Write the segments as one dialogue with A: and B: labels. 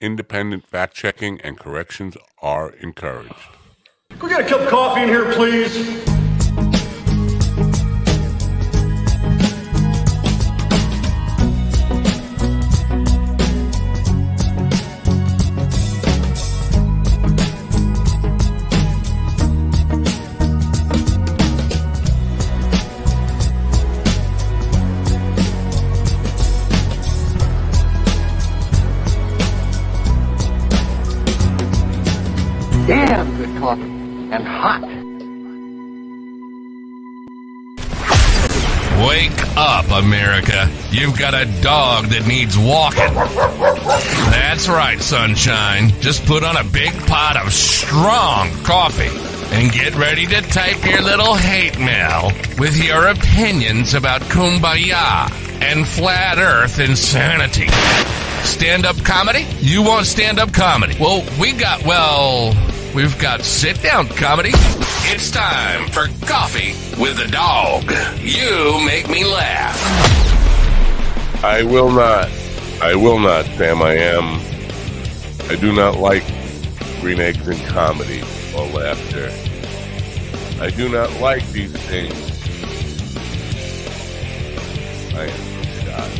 A: Independent fact-checking and corrections are encouraged.
B: Can we get a cup of coffee in here, please?
C: Damn good coffee and hot.
D: Wake up, America. You've got a dog that needs walking. That's right, sunshine. Just put on a big pot of strong coffee and get ready to type your little hate mail with your opinions about kumbaya and flat earth insanity. Stand-up comedy? You want stand-up comedy? Well, we've got sit-down comedy. It's time for Coffee with a Dog. You make me laugh.
A: I will not, Sam. I do not like green eggs in comedy or laughter. I do not like these things. I am shocked.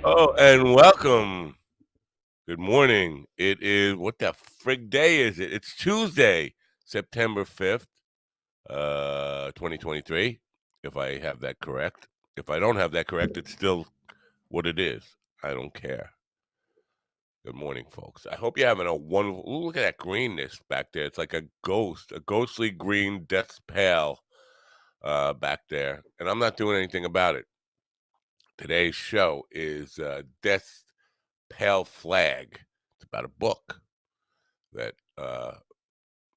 A: Oh, and welcome. Good morning. It is, what the frig day is it? It's Tuesday, September 5th, 2023, if I have that correct. If I don't have that correct, it's still what it is. I don't care. Good morning, folks. I hope you're having a wonderful, ooh, look at that greenness back there. It's like a ghostly green death's pale back there. And I'm not doing anything about it. Today's show is Death's Pale Flag. It's about a book that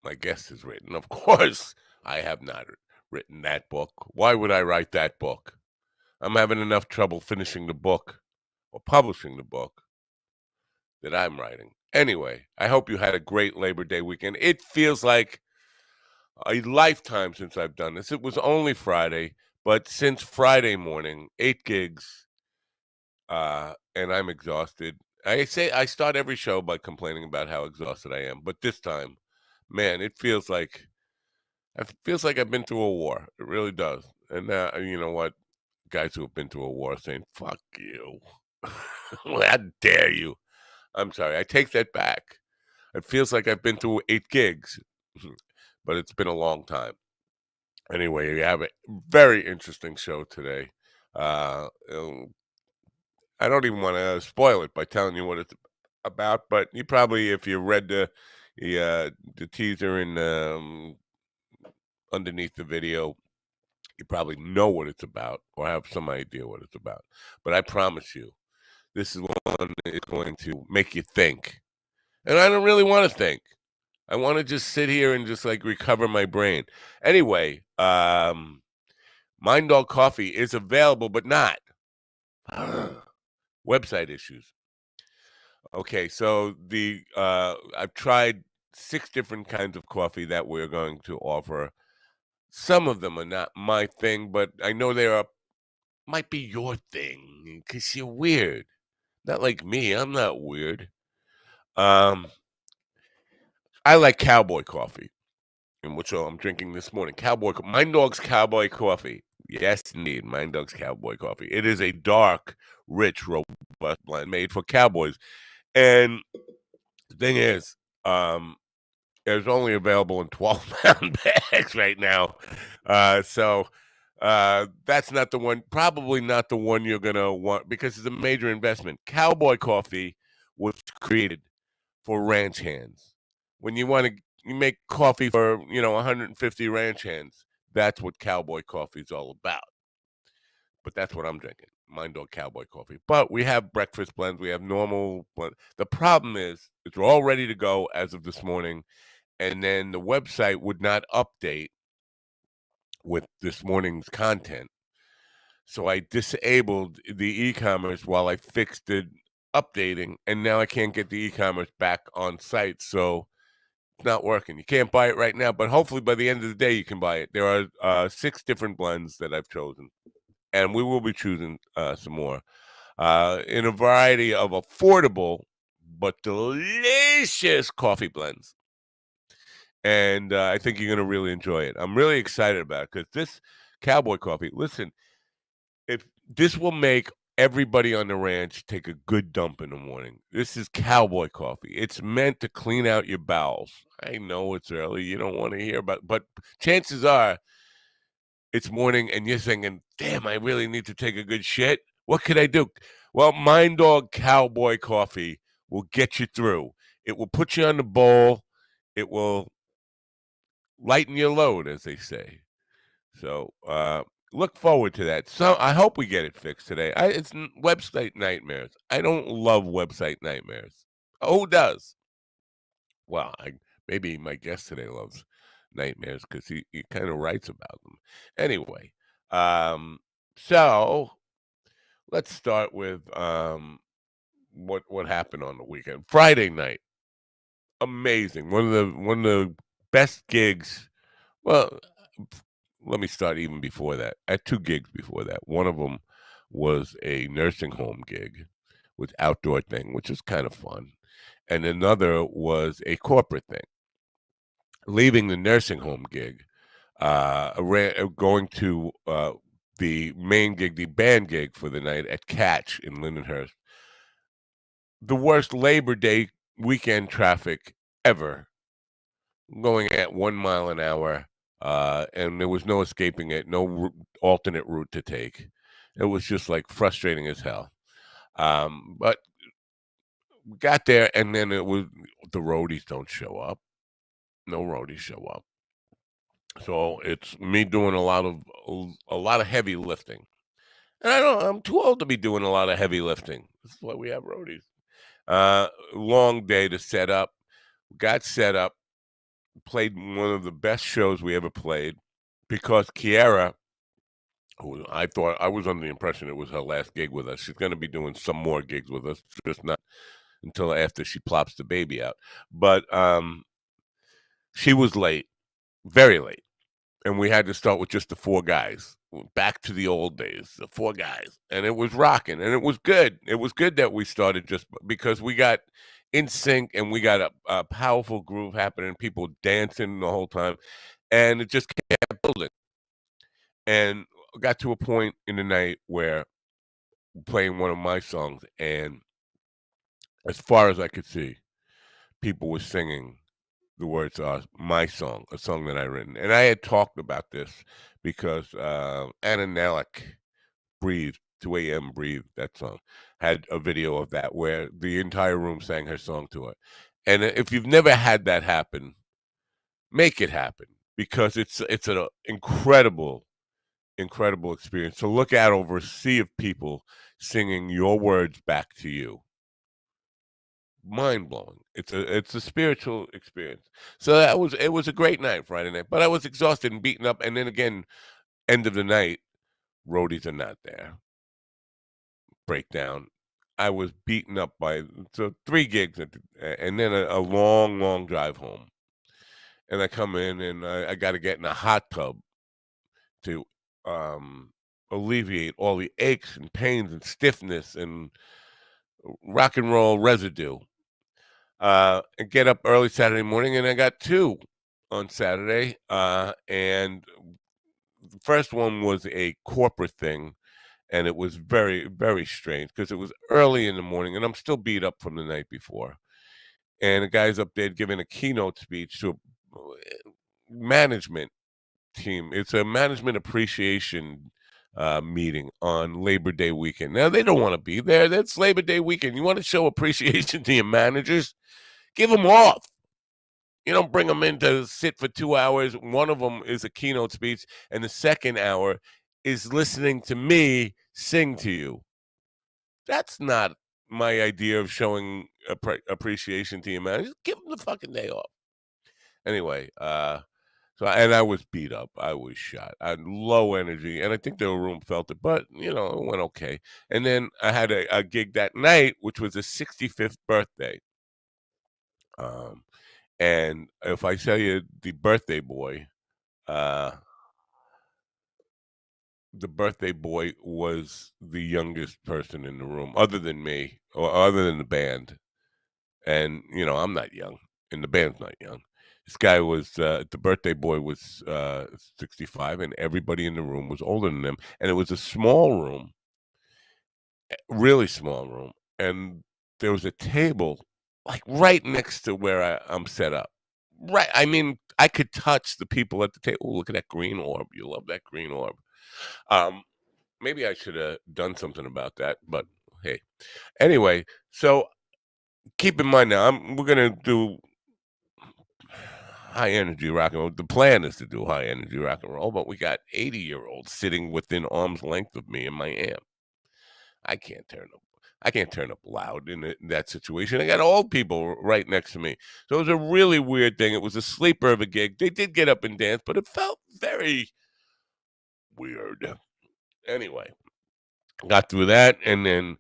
A: my guest has written. Of course, I have not written that book. Why would I write that book? I'm having enough trouble finishing the book or publishing the book that I'm writing. Anyway, I hope you had a great Labor Day weekend. It feels like a lifetime since I've done this. It was only Friday, but since Friday morning, 8 gigs, and I'm exhausted. I start every show by complaining about how exhausted I am, but this time, man, it feels like I've been through a war. It really does. And now, you know what? Guys who have been through a war are saying, fuck you. How dare you? I'm sorry. I take that back. It feels like I've been through 8 gigs, but it's been a long time. Anyway, we have a very interesting show today. I don't even want to spoil it by telling you what it's about, but you probably, if you read the teaser and underneath the video, you probably know what it's about or have some idea what it's about. But I promise you, this is one that is going to make you think. And I don't really want to think. I want to just sit here and just like recover my brain. Anyway, Mind Dog Coffee is available, but not. Website issues. Okay, so I've tried 6 different kinds of coffee that we're going to offer. Some of them are not my thing, but I know might be your thing because you're weird. Not like me. I'm not weird. I like cowboy coffee, and which I'm drinking this morning. Mind Dog's Cowboy Coffee. Yes, indeed, Mind Dog's Cowboy Coffee. It is a dark, rich, robust blend made for cowboys. And the thing is, it's only available in 12-pound bags right now. So that's not the one, probably not the one you're going to want because it's a major investment. Cowboy coffee was created for ranch hands. When you make coffee for, 150 ranch hands, that's what cowboy coffee is all about. But that's what I'm drinking. Mind Dog Cowboy Coffee. But we have breakfast blends. We have normal blends. The problem is, it's all ready to go as of this morning. And then the website would not update with this morning's content. So I disabled the e-commerce while I fixed the updating, and now I can't get the e-commerce back on site. So it's not working. You can't buy it right now, but hopefully by the end of the day you can buy it. There are 6 different blends that I've chosen, and we will be choosing some more in a variety of affordable but delicious coffee blends. And I think you're going to really enjoy it. I'm really excited about it because this cowboy coffee, listen, if this will make everybody on the ranch take a good dump in the morning. This is cowboy coffee. It's meant to clean out your bowels. I know it's early. You don't want to hear about, but chances are it's morning and you're thinking, damn, I really need to take a good shit. What could I do? Well, Mind Dog Cowboy Coffee will get you through. It will put you on the bowl. It will lighten your load, as they say. So look forward to that. So I hope we get it fixed today. It's website nightmares. I don't love website nightmares. Who does? Well, maybe my guest today loves nightmares because he kind of writes about them. Anyway, um, so let's start with what happened on the weekend. Friday night, amazing. One of the best gigs. Well, let me start even before that. I had 2 gigs before that. One of them was a nursing home gig with outdoor thing, which is kind of fun, and another was a corporate thing. Leaving the nursing home gig, going to the main gig, the band gig for the night at Catch in Lindenhurst. The worst Labor Day weekend traffic ever, going at 1 mile an hour, and there was no escaping it, no alternate route to take. It was just like frustrating as hell. But we got there, and then it was the roadies don't show up. No roadies show up. So it's me doing a lot of heavy lifting. And I'm too old to be doing a lot of heavy lifting. This is why we have roadies. Long day to set up. Got set up, played one of the best shows we ever played because Kiara, who I thought I was under the impression it was her last gig with us. She's going to be doing some more gigs with us, just not until after she plops the baby out. But she was late, very late. And we had to start with just the 4 guys. Back to the old days, the 4 guys. And it was rocking, and it was good. It was good that we started just because we got in sync and we got a powerful groove happening, people dancing the whole time, and it just kept building. And got to a point in the night where playing one of my songs, and as far as I could see, people were singing the words are my song, a song that I written. And I had talked about this because Anna Nalick, Breathe, 2 a.m. Breathe, that song, had a video of that where the entire room sang her song to her. And if you've never had that happen, make it happen because it's an incredible, incredible experience to look out over a sea of people singing your words back to you. Mind blowing. It's a spiritual experience. So it was a great night Friday night, but I was exhausted and beaten up. And then again, end of the night, roadies are not there. Breakdown. I was beaten up by 3 gigs and then a long, long drive home. And I come in and I got to get in a hot tub to alleviate all the aches and pains and stiffness and rock and roll residue. And get up early Saturday morning, and I got 2 on Saturday. And the first one was a corporate thing, and it was very, very strange because it was early in the morning, and I'm still beat up from the night before. And the guy's up there giving a keynote speech to a management team. It's a management appreciation meeting on Labor Day weekend. Now, they don't want to be there. That's Labor Day weekend. You want to show appreciation to your managers? Give them off. You don't bring them in to sit for 2 hours. One of them is a keynote speech, and the second hour is listening to me sing to you. That's not my idea of showing appreciation to your managers. Give them the fucking day off. Anyway, So, and I was beat up. I was shot. I had low energy, and I think the room felt it, but it went okay. And then I had a gig that night, which was a 65th birthday. Um, and if I tell you uh, the birthday boy was the youngest person in the room, other than me, or other than the band. And I'm not young, and the band's not young. This guy was the birthday boy was 65, and everybody in the room was older than him. And it was a small room, really small room, and there was a table like right next to where I'm set up. Right, I mean, I could touch the people at the table. Ooh, look at that green orb. You love that green orb. Um, Maybe I should have done something about that, but hey. Anyway, so keep in mind now, we're gonna do high energy rock and roll. The plan is to do high energy rock and roll, but we got 80-year-olds sitting within arm's length of me and my amp. I can't turn up. I can't turn up loud in that situation. I got old people right next to me. So it was a really weird thing. It was a sleeper of a gig. They did get up and dance, but it felt very weird. Anyway, got through that, and then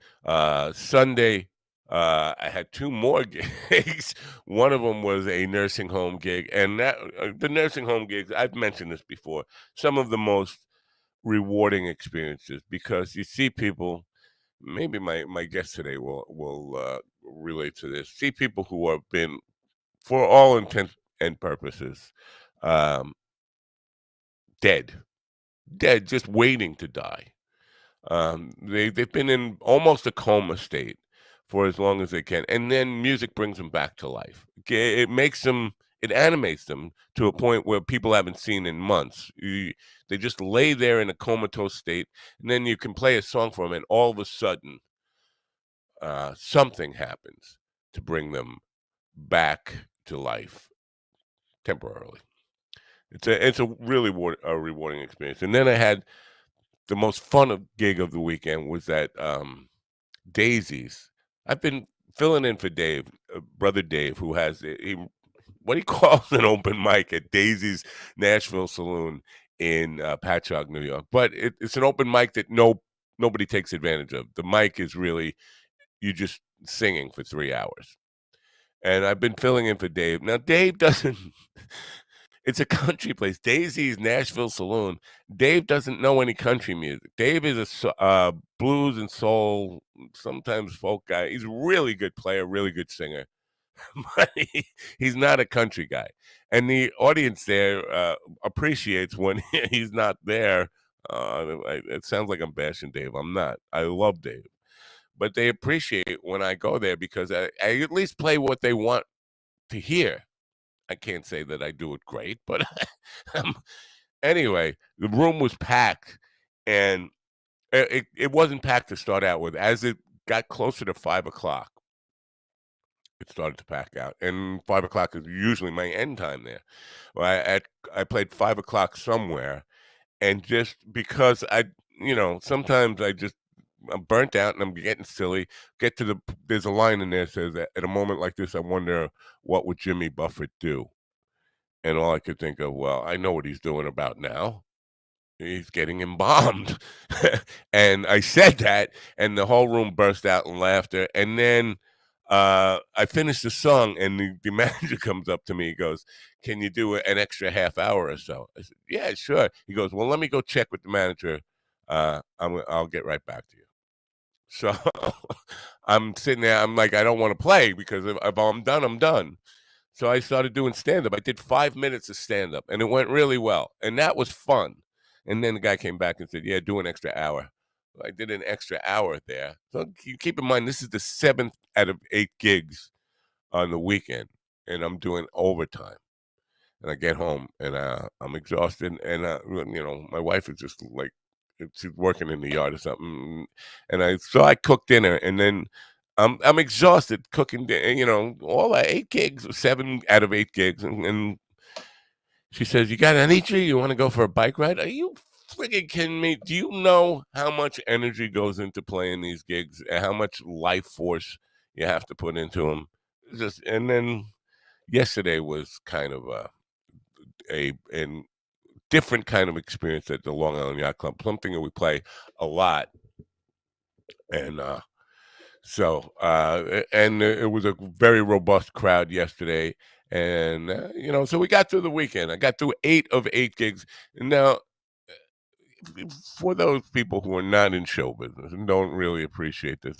A: Sunday, I had two more gigs. One of them was a nursing home gig, and the nursing home gigs, I've mentioned this before, some of the most rewarding experiences, because you see people. Maybe my guest today will relate to this. See people who have been, for all intents and purposes, um, dead, dead, just waiting to die. They've been in almost a coma state for as long as they can, and then music brings them back to life. It makes them, it animates them to a point where people haven't seen in months. They just lay there in a comatose state, and then you can play a song for them, and all of a sudden, something happens to bring them back to life temporarily. It's a really rewarding experience. And then I had the most fun gig of the weekend was at Daisy's. I've been filling in for Dave, brother Dave, who has what he calls an open mic at Daisy's Nashville Saloon in Patchogue, New York. But it's an open mic that nobody takes advantage of. The mic is really you just singing for 3 hours. And I've been filling in for Dave. Now Dave doesn't. It's a country place. Daisy's Nashville Saloon. Dave doesn't know any country music. Dave is a blues and soul, sometimes folk guy. He's a really good player, really good singer, but he's not a country guy. And the audience there appreciates when he's not there. It sounds like I'm bashing Dave. I'm not. I love Dave, but they appreciate when I go there because I at least play what they want to hear. I can't say that I do it great, but anyway, the room was packed, and it wasn't packed to start out with. As it got closer to 5 o'clock, it started to pack out, and 5 o'clock is usually my end time there. Well, I played 5 o'clock somewhere, and just because sometimes I'm burnt out and I'm getting silly. There's a line in there that says that at a moment like this, I wonder what would Jimmy Buffett do. And all I could think of, well, I know what he's doing about now. He's getting embalmed. And I said that, and the whole room burst out in laughter. And then I finished the song, and the manager comes up to me. He goes, "Can you do an extra half hour or so?" I said, "Yeah, sure." He goes, "Well, let me go check with the manager. I'll get right back to you." So I'm sitting there. I'm like, I don't want to play because if I'm done, I'm done. So I started doing stand-up. I did 5 minutes of stand-up, and it went really well, and that was fun. And then the guy came back and said, "Yeah, do an extra hour." So I did an extra hour there. So you keep in mind, this is the 7th out of 8 gigs on the weekend, and I'm doing overtime. And I get home, and I'm exhausted, and my wife is just like, she's working in the yard or something, and I cooked dinner, and then I'm exhausted cooking, all that 8 gigs, 7 out of 8 gigs, and she says, "You got energy? You want to go for a bike ride?" Are you friggin' kidding me? Do you know how much energy goes into playing these gigs, and how much life force you have to put into them? And then yesterday was kind of a different kind of experience at the Long Island Yacht Club, something that we play a lot. And it was a very robust crowd yesterday. And, so we got through the weekend. I got through 8 of 8 gigs. Now, for those people who are not in show business and don't really appreciate this,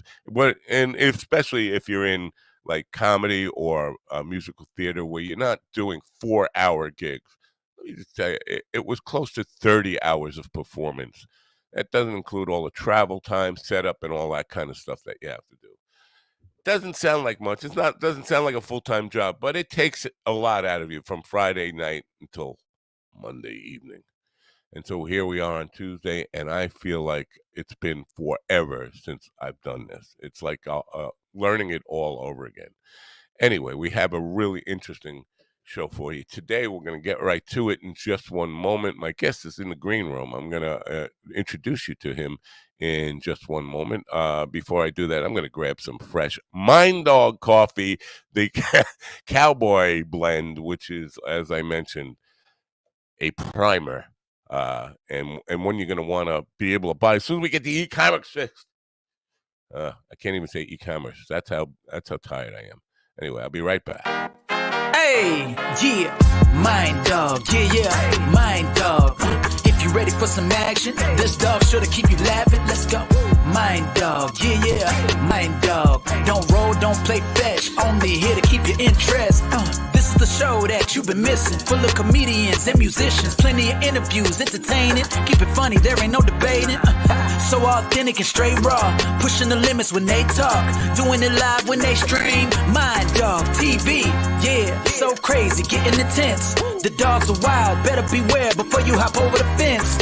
A: and especially if you're in like comedy or musical theater where you're not doing 4-hour gigs, let me just tell you, it was close to 30 hours of performance. That doesn't include all the travel time, setup, and all that kind of stuff that you have to do. Doesn't sound like much. Doesn't sound like a full-time job, but it takes a lot out of you from Friday night until Monday evening. And so here we are on Tuesday, and I feel like it's been forever since I've done this. It's like learning it all over again. Anyway, we have a really interesting show for you. Today, we're going to get right to it in just one moment. My guest is in the green room. I'm going to introduce you to him in just one moment. Before I do that, I'm going to grab some fresh Mind Dog coffee, the Cowboy blend, which is, as I mentioned, a primer. And one you're going to want to be able to buy as soon as we get the e-commerce fixed. I can't even say e-commerce. That's how tired I am. Anyway, I'll be right back.
E: Hey, yeah, Mind Dog, yeah, Mind Dog. If you ready for some action, this dog sure to keep you laughing. Let's go. Mind Dog, yeah, Mind Dog. Don't roll, don't play fetch, only here to keep your interest. This is the show that you've been missing, full of comedians and musicians, plenty of interviews, entertaining, keep it funny, there ain't no debating. So authentic and straight raw, pushing the limits when they talk, doing it live when they stream. Mind Dog TV, yeah, so crazy, getting intense. The dogs are wild, better beware before you hop over the fence.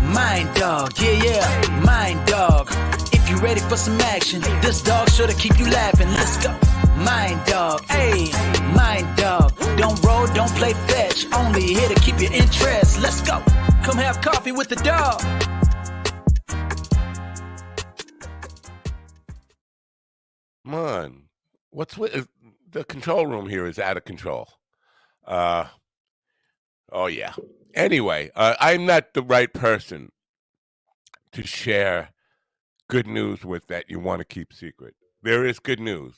E: Mind Dog, yeah, Mind Dog. If you ready for some action, this dog sure to keep you laughing. Let's go. Mind Dog, hey, Mind Dog. Don't roll, don't play fetch, only here to keep your interest. Let's go. Come have coffee with the dog.
A: Come on. What's with the control room here is out of control. Oh yeah. Anyway, I'm not the right person to share good news with that you want to keep secret. There is good news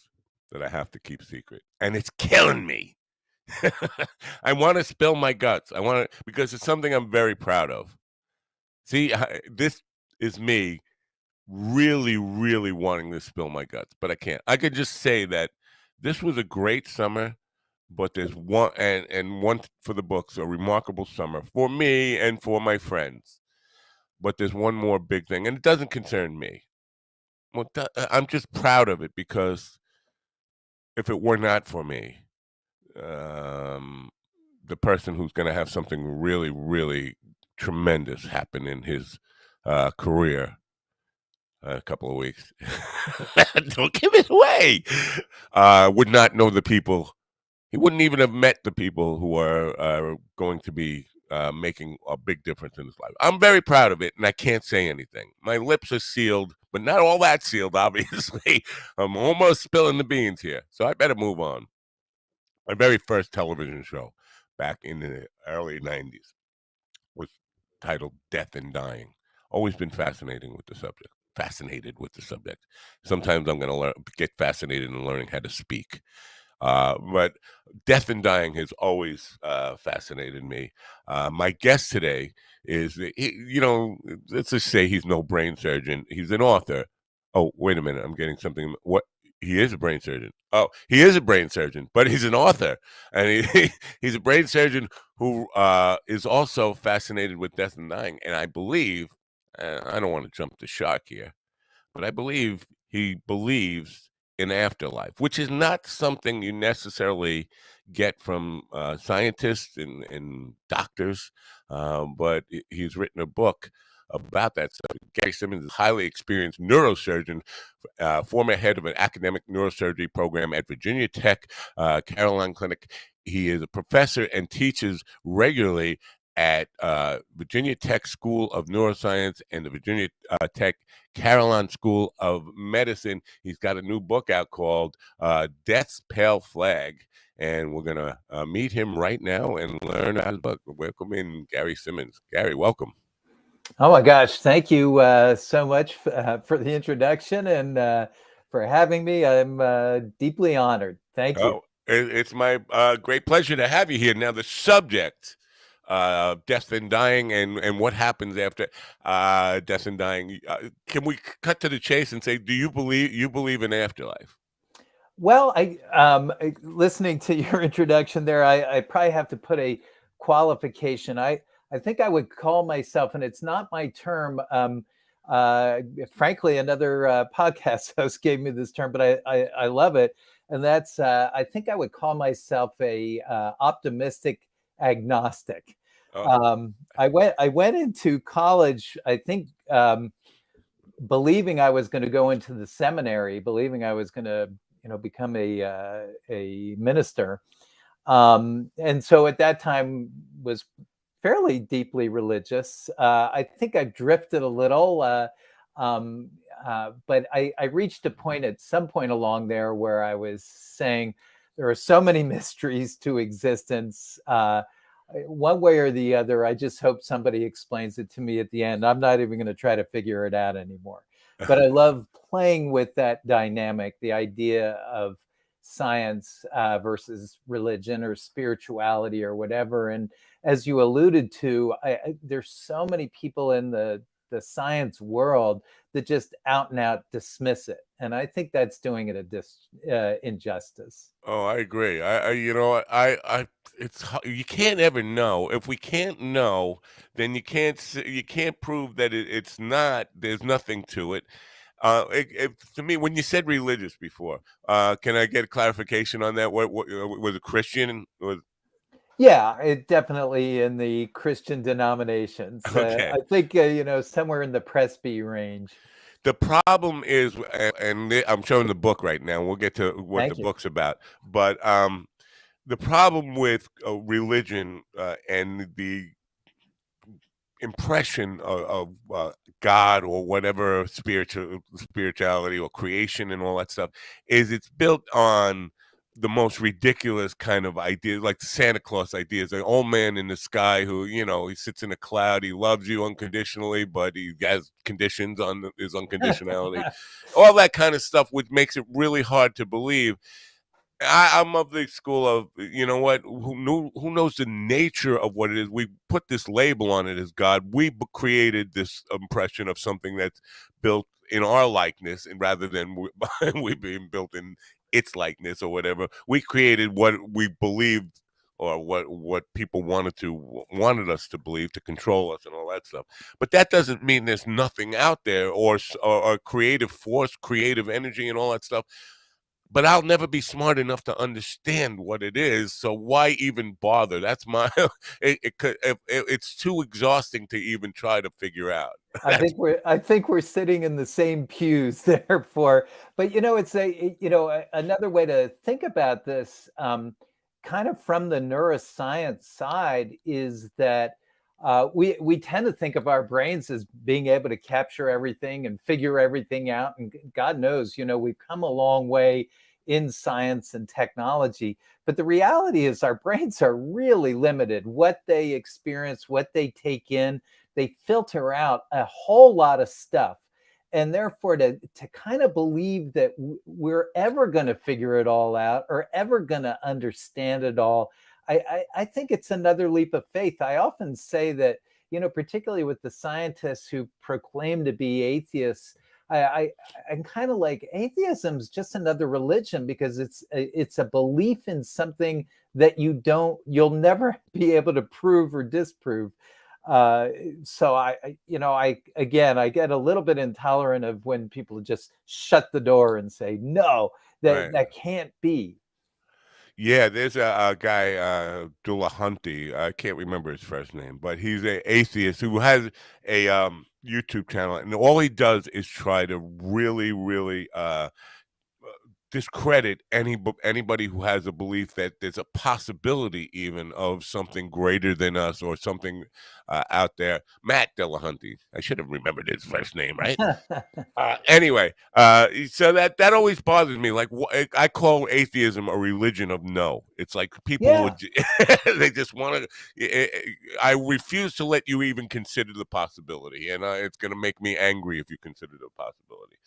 A: that I have to keep secret, and it's killing me. I want to spill my guts. I want to, because it's something I'm very proud of. See, this is me really, really wanting to spill my guts, but I can't. I could just say that this was a great summer, but there's one, and one for the books, a remarkable summer for me and for my friends. But there's one more big thing, and it doesn't concern me. Well, I'm just proud of it because if it were not for me, the person who's going to have something really, really tremendous happen in his career a couple of weeks, don't give it away, would not know the people. He wouldn't even have met the people who are going to be making a big difference in his life. I'm very proud of it, and I can't say anything. My lips are sealed, but not all that sealed, obviously. I'm almost spilling the beans here, so I better move on. My very first television show back in the early 90s was titled Death and Dying. Always been fascinated with the subject. Sometimes I'm going to get fascinated in learning how to speak. But Death and Dying has always fascinated me. My guest today is, let's just say he's no brain surgeon. He's an author. Oh, wait a minute. I'm getting something. What? He is a brain surgeon. Oh, he is a brain surgeon, but he's an author. And he's a brain surgeon who is also fascinated with death and dying. And I believe, I don't want to jump the shark here, but I believe he believes in afterlife, which is not something you necessarily get from scientists and doctors, but he's written a book about that subject. Gary Simmons is a highly experienced neurosurgeon, former head of an academic neurosurgery program at Virginia Tech Caroline Clinic. He is a professor and teaches regularly at Virginia Tech School of Neuroscience and the Virginia Tech Caroline School of Medicine. He's got a new book out called Death's Pale Flag. and we're gonna meet him right now and learn about his book. Welcome in, Gary Simmons. Gary, welcome.
F: Oh my gosh, thank you so much for the introduction and for having me. I'm deeply honored. Thank you.
A: Oh, it's my great pleasure to have you here. Now, the subject, death and dying, and what happens after death and dying. Can we cut to the chase and say, do you believe in afterlife?
F: Well, listening to your introduction there, I probably have to put a qualification. I think I would call myself, and it's not my term. Uh, Frankly, another podcast host gave me this term, but I love it, and that's I think I would call myself a optimistic agnostic.
A: Oh,
F: I went into college. I think. Believing I was going to go into the seminary, believing I was going to, become a minister, and so at that time was fairly deeply religious. I think I've drifted a little, um, but I reached a point at some point along there where I was saying there are so many mysteries to existence. One way or the other, I just hope somebody explains it to me at the end. I'm not even going to try to figure it out anymore. But I love playing with that dynamic, the idea of science versus religion or spirituality or whatever. And as you alluded to, there's so many people in the science world that just out and out dismiss it, and I think that's doing it a injustice.
A: oh, I agree. You can't ever know. If we can't know, then you can't prove that it's not. There's nothing to it. To me, when you said religious before, can I get clarification on that? What was it Christian? Was
F: Yeah, it definitely in the Christian denominations.
A: okay.
F: I think somewhere in the Presby range.
A: The problem is, I'm showing the book right now. We'll get to what the
F: Thank you.
A: book's about, but the problem with religion and the impression of God or whatever spirituality or creation and all that stuff is it's built on the most ridiculous kind of ideas, like the Santa Claus ideas, the old man in the sky who, he sits in a cloud, he loves you unconditionally, but he has conditions on his unconditionality, all that kind of stuff, which makes it really hard to believe. I'm of the school of, you know what? Who knows the nature of what it is? We put this label on it as God. We created this impression of something that's built in our likeness, and rather than we being built in its likeness or whatever, we created what we believed or what people wanted us to believe to control us and all that stuff. But that doesn't mean there's nothing out there or creative force, creative energy, and all that stuff, but I'll never be smart enough to understand what it is. So why even bother? That's my. It's too exhausting to even try to figure out. That's
F: I think we're sitting in the same pews therefore. But it's another way to think about this, kind of from the neuroscience side, is that we tend to think of our brains as being able to capture everything and figure everything out. And God knows, we've come a long way in science and technology. But the reality is our brains are really limited. What they experience, what they take in, they filter out a whole lot of stuff. And therefore, to kind of believe that we're ever going to figure it all out or ever going to understand it all, I think it's another leap of faith. I often say that, particularly with the scientists who proclaim to be atheists, I'm kind of like, atheism's just another religion because it's a belief in something that you'll never be able to prove or disprove. So I again, I get a little bit intolerant of when people just shut the door and say, no, that
A: right.
F: that can't be.
A: Yeah, there's a guy, Dulahunty. I can't remember his first name, but he's an atheist who has a YouTube channel, and all he does is try to really, really discredit anybody who has a belief that there's a possibility even of something greater than us or something out there. Matt Dillahunty, I should have remembered his first name, right? Anyway, so that always bothers me. Like I call atheism a religion of no. It's like people
F: Yeah.
A: would they just want to. I refuse to let you even consider the possibility, and it's going to make me angry if you consider the possibility.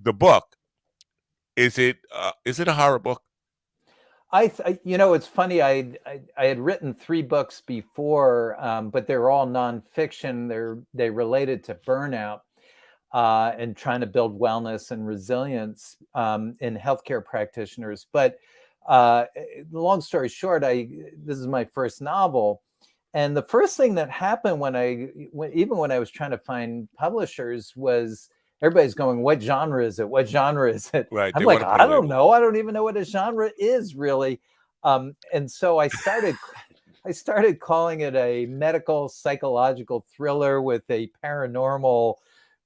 A: The book, is it a horror book?
F: It's funny. I had written 3 books before, but they're all nonfiction. They related to burnout and trying to build wellness and resilience in healthcare practitioners. But long story short, this is my first novel, and the first thing that happened even when I was trying to find publishers was everybody's going, "What genre is it? What genre is it?"
A: Right.
F: I'm
A: They
F: like,
A: want to put
F: "I
A: a
F: don't
A: label.
F: know. I don't even know what a genre is really." And so I started calling it a medical psychological thriller with a paranormal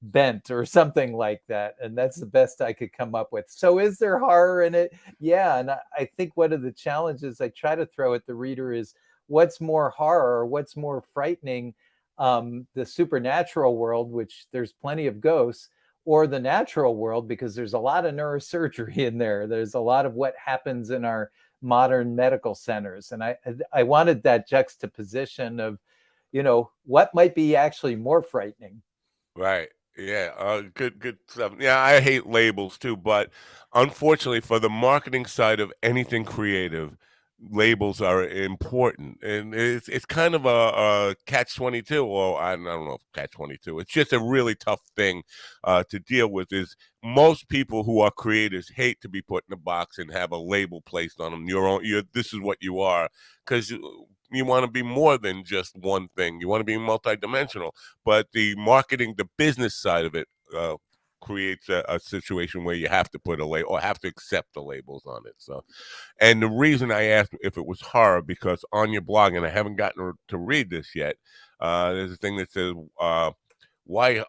F: bent or something like that. And that's the best I could come up with. So is there horror in it? Yeah. And I think one of the challenges I try to throw at the reader is what's more horror, what's more frightening, the supernatural world, which there's plenty of ghosts, or the natural world, because there's a lot of neurosurgery in there. There's a lot of what happens in our modern medical centers. And I wanted that juxtaposition of, what might be actually more frightening.
A: Right. Yeah. Good stuff. Yeah, I hate labels too, but unfortunately, for the marketing side of anything creative, labels are important, and it's kind of a catch-22. Or I don't know if catch-22. It's just a really tough thing to deal with. Is most people who are creators hate to be put in a box and have a label placed on them. This is what you are, because you want to be more than just one thing. You want to be multidimensional, but the marketing, the business side of it, creates a situation where you have to put a label or have to accept the labels on it. So, and the reason I asked if it was horror, because on your blog, and I haven't gotten to read this yet, there's a thing that says why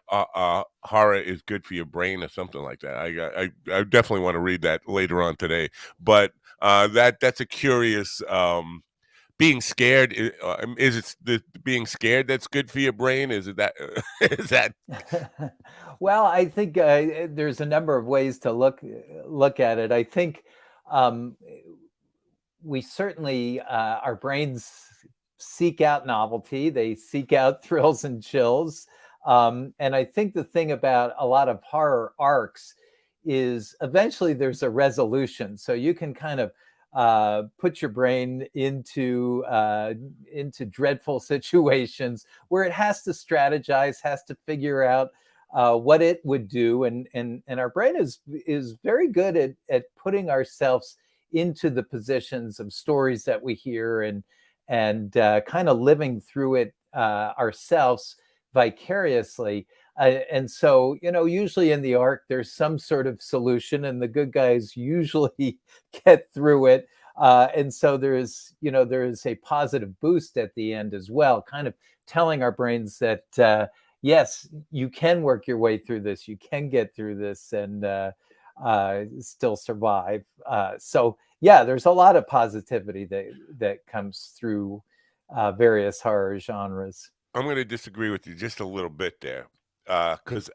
A: horror is good for your brain or something like that. I definitely want to read that later on today. But that's a curious. Being scared, is it the being scared that's good for your brain? Is it that is that
F: Well, I think there's a number of ways to look at it. I think um, we certainly our brains seek out novelty. They seek out thrills and chills. And I think the thing about a lot of horror arcs is eventually there's a resolution. So you can kind of put your brain into dreadful situations where it has to strategize, has to figure out what it would do, and our brain is very good at putting ourselves into the positions of stories that we hear and kind of living through it ourselves vicariously. And so, usually in the arc, there's some sort of solution, and the good guys usually get through it. And so there is a positive boost at the end as well, kind of telling our brains that yes, you can work your way through this, you can get through this, and still survive. So yeah, there's a lot of positivity that comes through various horror genres.
A: I'm going to disagree with you just a little bit there. Because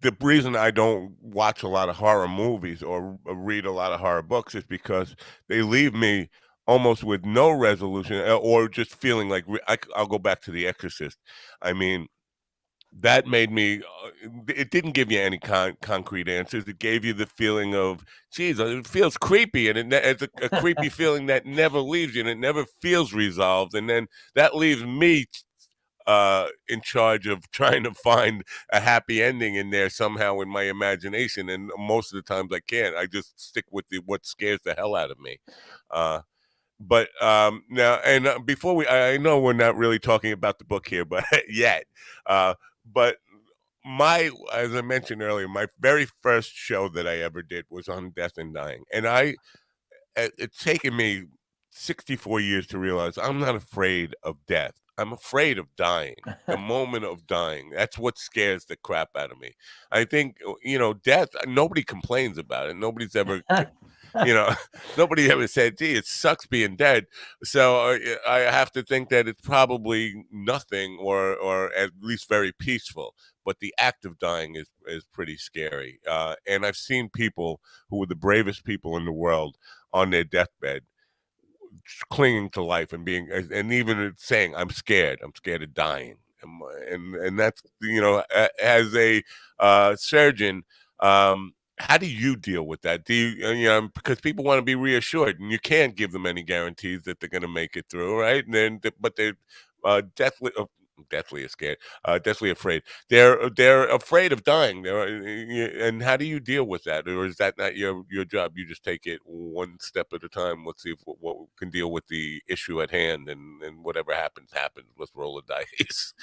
A: the reason I don't watch a lot of horror movies or read a lot of horror books is because they leave me almost with no resolution, or just feeling like I'll go back to The Exorcist. I mean, that made me. It didn't give you any concrete answers. It gave you the feeling of, geez, it feels creepy, and it's a creepy feeling that never leaves you, and it never feels resolved. And then that leaves me in charge of trying to find a happy ending in there somehow in my imagination. And most of the times I can't. I just stick with what scares the hell out of me. But now, and before I know we're not really talking about the book here, but yet, but as I mentioned earlier, my very first show that I ever did was on Death and Dying, and it's taken me 64 years to realize I'm not afraid of death. I'm afraid of dying, the moment of dying. That's what scares the crap out of me. I think, death, nobody complains about it. Nobody's ever, you know, nobody ever said, gee, it sucks being dead. So I have to think that it's probably nothing or at least very peaceful. But the act of dying is pretty scary. And I've seen people who were the bravest people in the world on their deathbed clinging to life and being and even saying I'm scared of dying, and that's as a surgeon, how do you deal with that? Do because people want to be reassured and you can't give them any guarantees that they're going to make it through, right? And then but they're deathly deathly scared, deathly afraid. They're afraid of dying. And how do you deal with that, or is that not your job? You just take it one step at a time. Let's see if what can deal with the issue at hand, and whatever happens, happens. Let's roll the dice.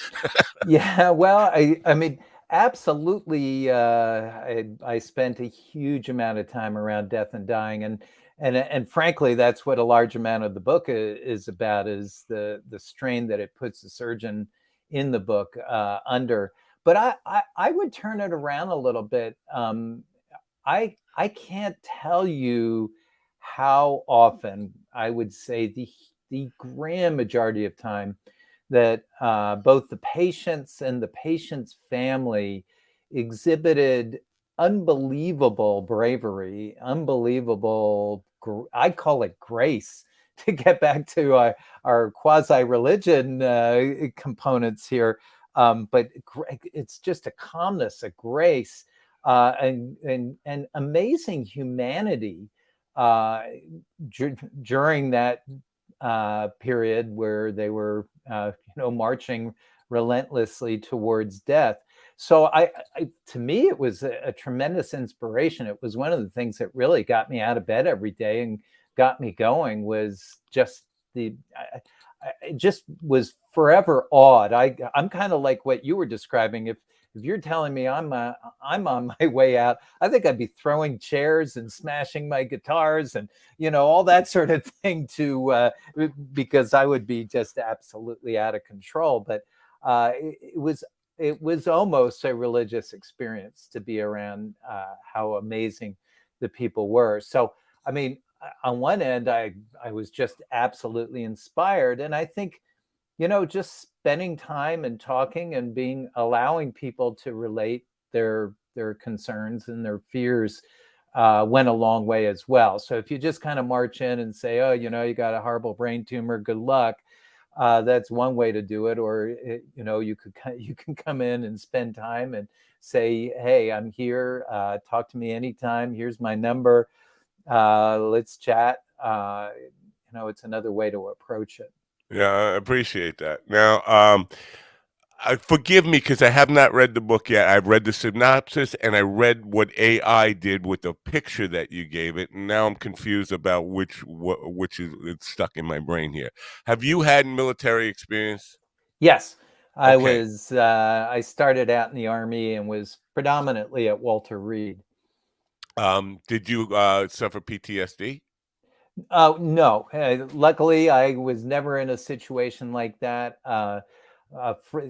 F: Yeah, well, I mean, absolutely. I spent a huge amount of time around death and dying, and frankly, that's what a large amount of the book is about, is the strain that it puts the surgeon in the book under. But I would turn it around a little bit. I can't tell you how often, I would say the grand majority of time, that both the patients and the patient's family exhibited unbelievable bravery, unbelievable, I call it grace, to get back to our quasi-religion components here. But it's just a calmness, a grace, and amazing humanity uh, during that period where they were, marching relentlessly towards death. So to me, it was a tremendous inspiration. It was one of the things that really got me out of bed every day and got me going. Was just I just was forever awed. I'm kind of like what you were describing. If you're telling me I'm on my way out, I think I'd be throwing chairs and smashing my guitars and all that sort of thing, to because I would be just absolutely out of control. But it was almost a religious experience to be around how amazing the people were. So I mean, on one end, I was just absolutely inspired, and I think just spending time and talking and allowing people to relate their concerns and their fears went a long way as well. So if you just kind of march in and say, oh, you got a horrible brain tumor, good luck, that's one way to do it. Or you can come in and spend time and say, hey, I'm here, talk to me anytime, here's my number, let's chat. It's another way to approach it.
A: Yeah, I appreciate that. Now, forgive me because I have not read the book yet. I've read the synopsis and I read what AI did with the picture that you gave it, and now I'm confused about which is it's stuck in my brain here. Have you had military experience?
F: Yes,
A: Okay.
F: I started out in the Army and was predominantly at Walter Reed.
A: Did you suffer PTSD?
F: No, luckily I was never in a situation like that.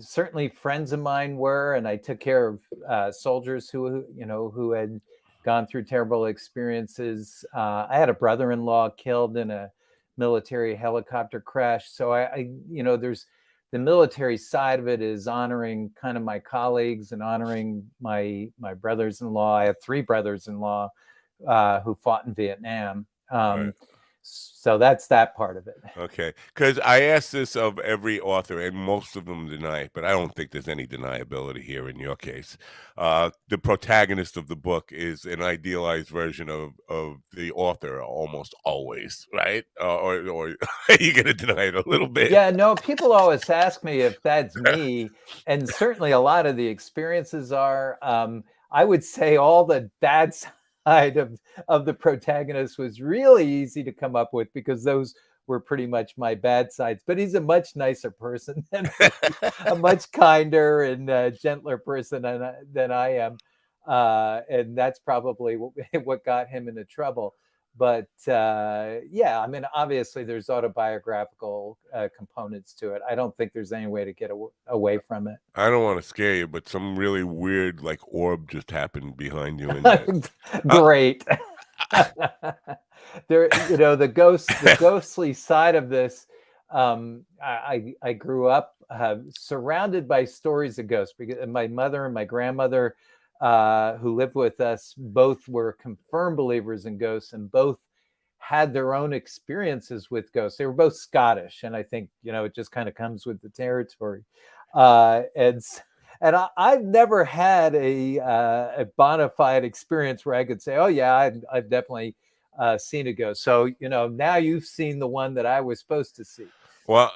F: Certainly friends of mine were, and I took care of soldiers who had gone through terrible experiences. I had a brother-in-law killed in a military helicopter crash. So there's the military side of it is honoring kind of my colleagues and honoring my brothers-in-law. I have 3 brothers-in-law who fought in Vietnam.
A: Right.
F: So that's that part of it.
A: Okay, because I asked this of every author, and most of them deny it, but I don't think there's any deniability here in your case. The protagonist of the book is an idealized version of the author almost always, right? Or you going to deny it a little bit?
F: Yeah, no, people always ask me if that's me, and certainly a lot of the experiences are. I would say all the bad side of the protagonist was really easy to come up with, because those were pretty much my bad sides. But he's a much nicer person than me, a much kinder and gentler person than I am, and that's probably what got him into trouble. But yeah, I mean, obviously there's autobiographical components to it. I don't think there's any way to get away from it.
A: I don't want to scare you, but some really weird like orb just happened behind you in that. Uh,
F: Great. There, the ghostly side of this. I grew up surrounded by stories of ghosts because my mother and my grandmother, who lived with us, both were confirmed believers in ghosts, and both had their own experiences with ghosts. They were both Scottish, and I think it just kind of comes with the territory. And I've never had a bona fide experience where I could say, "Oh yeah, I've definitely seen a ghost." So now you've seen the one that I was supposed to see.
A: Well,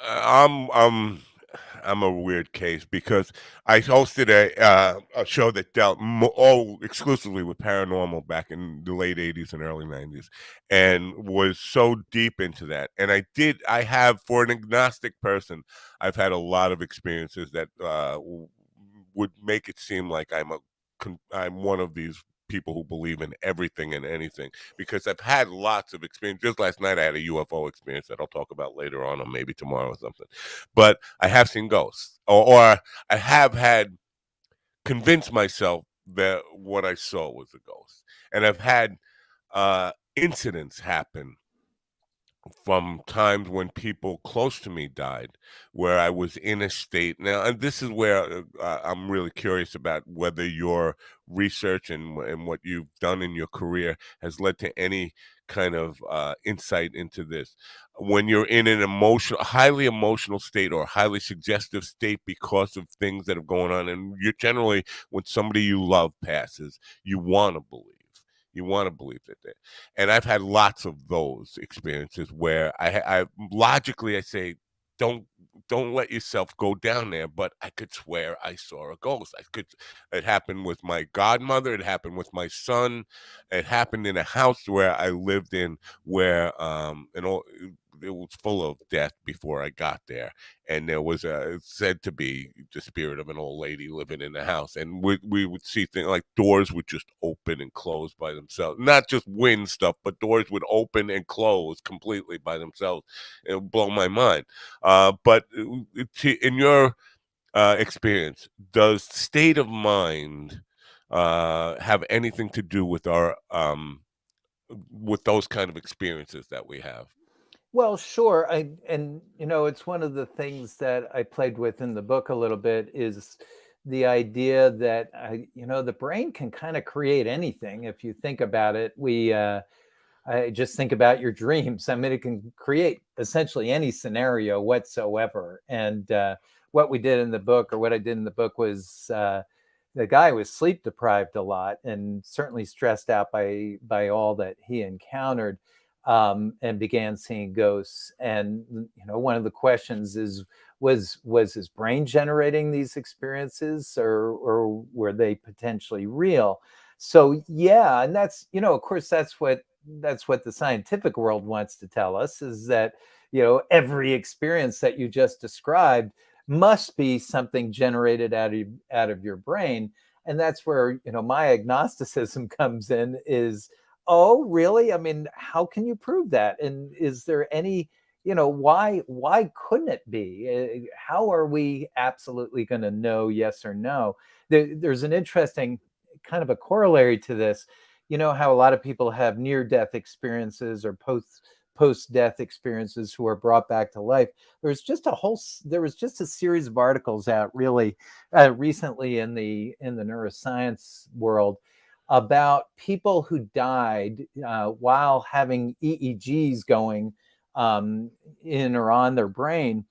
A: I'm a weird case because I hosted a show that dealt all exclusively with paranormal back in the late '80s and early '90s, and was so deep into that. And I have, for an agnostic person, I've had a lot of experiences that would make it seem like I'm one of these people who believe in everything and anything, because I've had lots of experience. Just last night I had a UFO experience that I'll talk about later on, or maybe tomorrow or something. But I have seen ghosts, or I have had convinced myself that what I saw was a ghost. And I've had incidents happen from times when people close to me died, where I was in a state. Now, and this is where I'm really curious about whether your research and what you've done in your career has led to any kind of insight into this. When you're in an highly emotional state or highly suggestive state because of things that are going on, and you're generally, when somebody you love passes, you want to believe. You want to believe that and I've had lots of those experiences where I logically I say, don't don't let yourself go down there. But I could swear I saw a ghost. It happened with my godmother. It happened with my son. It happened in a house where I lived in, where it was full of death before I got there, and there was said to be the spirit of an old lady living in the house, and we would see things like doors would just open and close by themselves, not just wind stuff, but doors would open and close completely by themselves. It would blow my mind. But in your experience, does state of mind have anything to do with those kind of experiences that we have?
F: Well, sure. And it's one of the things that I played with in the book a little bit is the idea that the brain can kind of create anything if you think about it. I just think about your dreams. I mean, it can create essentially any scenario whatsoever. And what we did in the book, or what I did in the book, was the guy was sleep deprived a lot and certainly stressed out by all that he encountered, and began seeing ghosts. And one of the questions is, was his brain generating these experiences, or were they potentially real? So yeah, and that's of course that's what the scientific world wants to tell us, is that every experience that you just described must be something generated out of your brain. And that's where my agnosticism comes in, is, oh really? I mean, how can you prove that? And is there any, why couldn't it be? How are we absolutely going to know yes or no? There's an interesting kind of a corollary to this. How a lot of people have near death experiences, or post death experiences, who are brought back to life. There was just a series of articles out really recently in the neuroscience world about people who died while having EEGs going in or on their brain.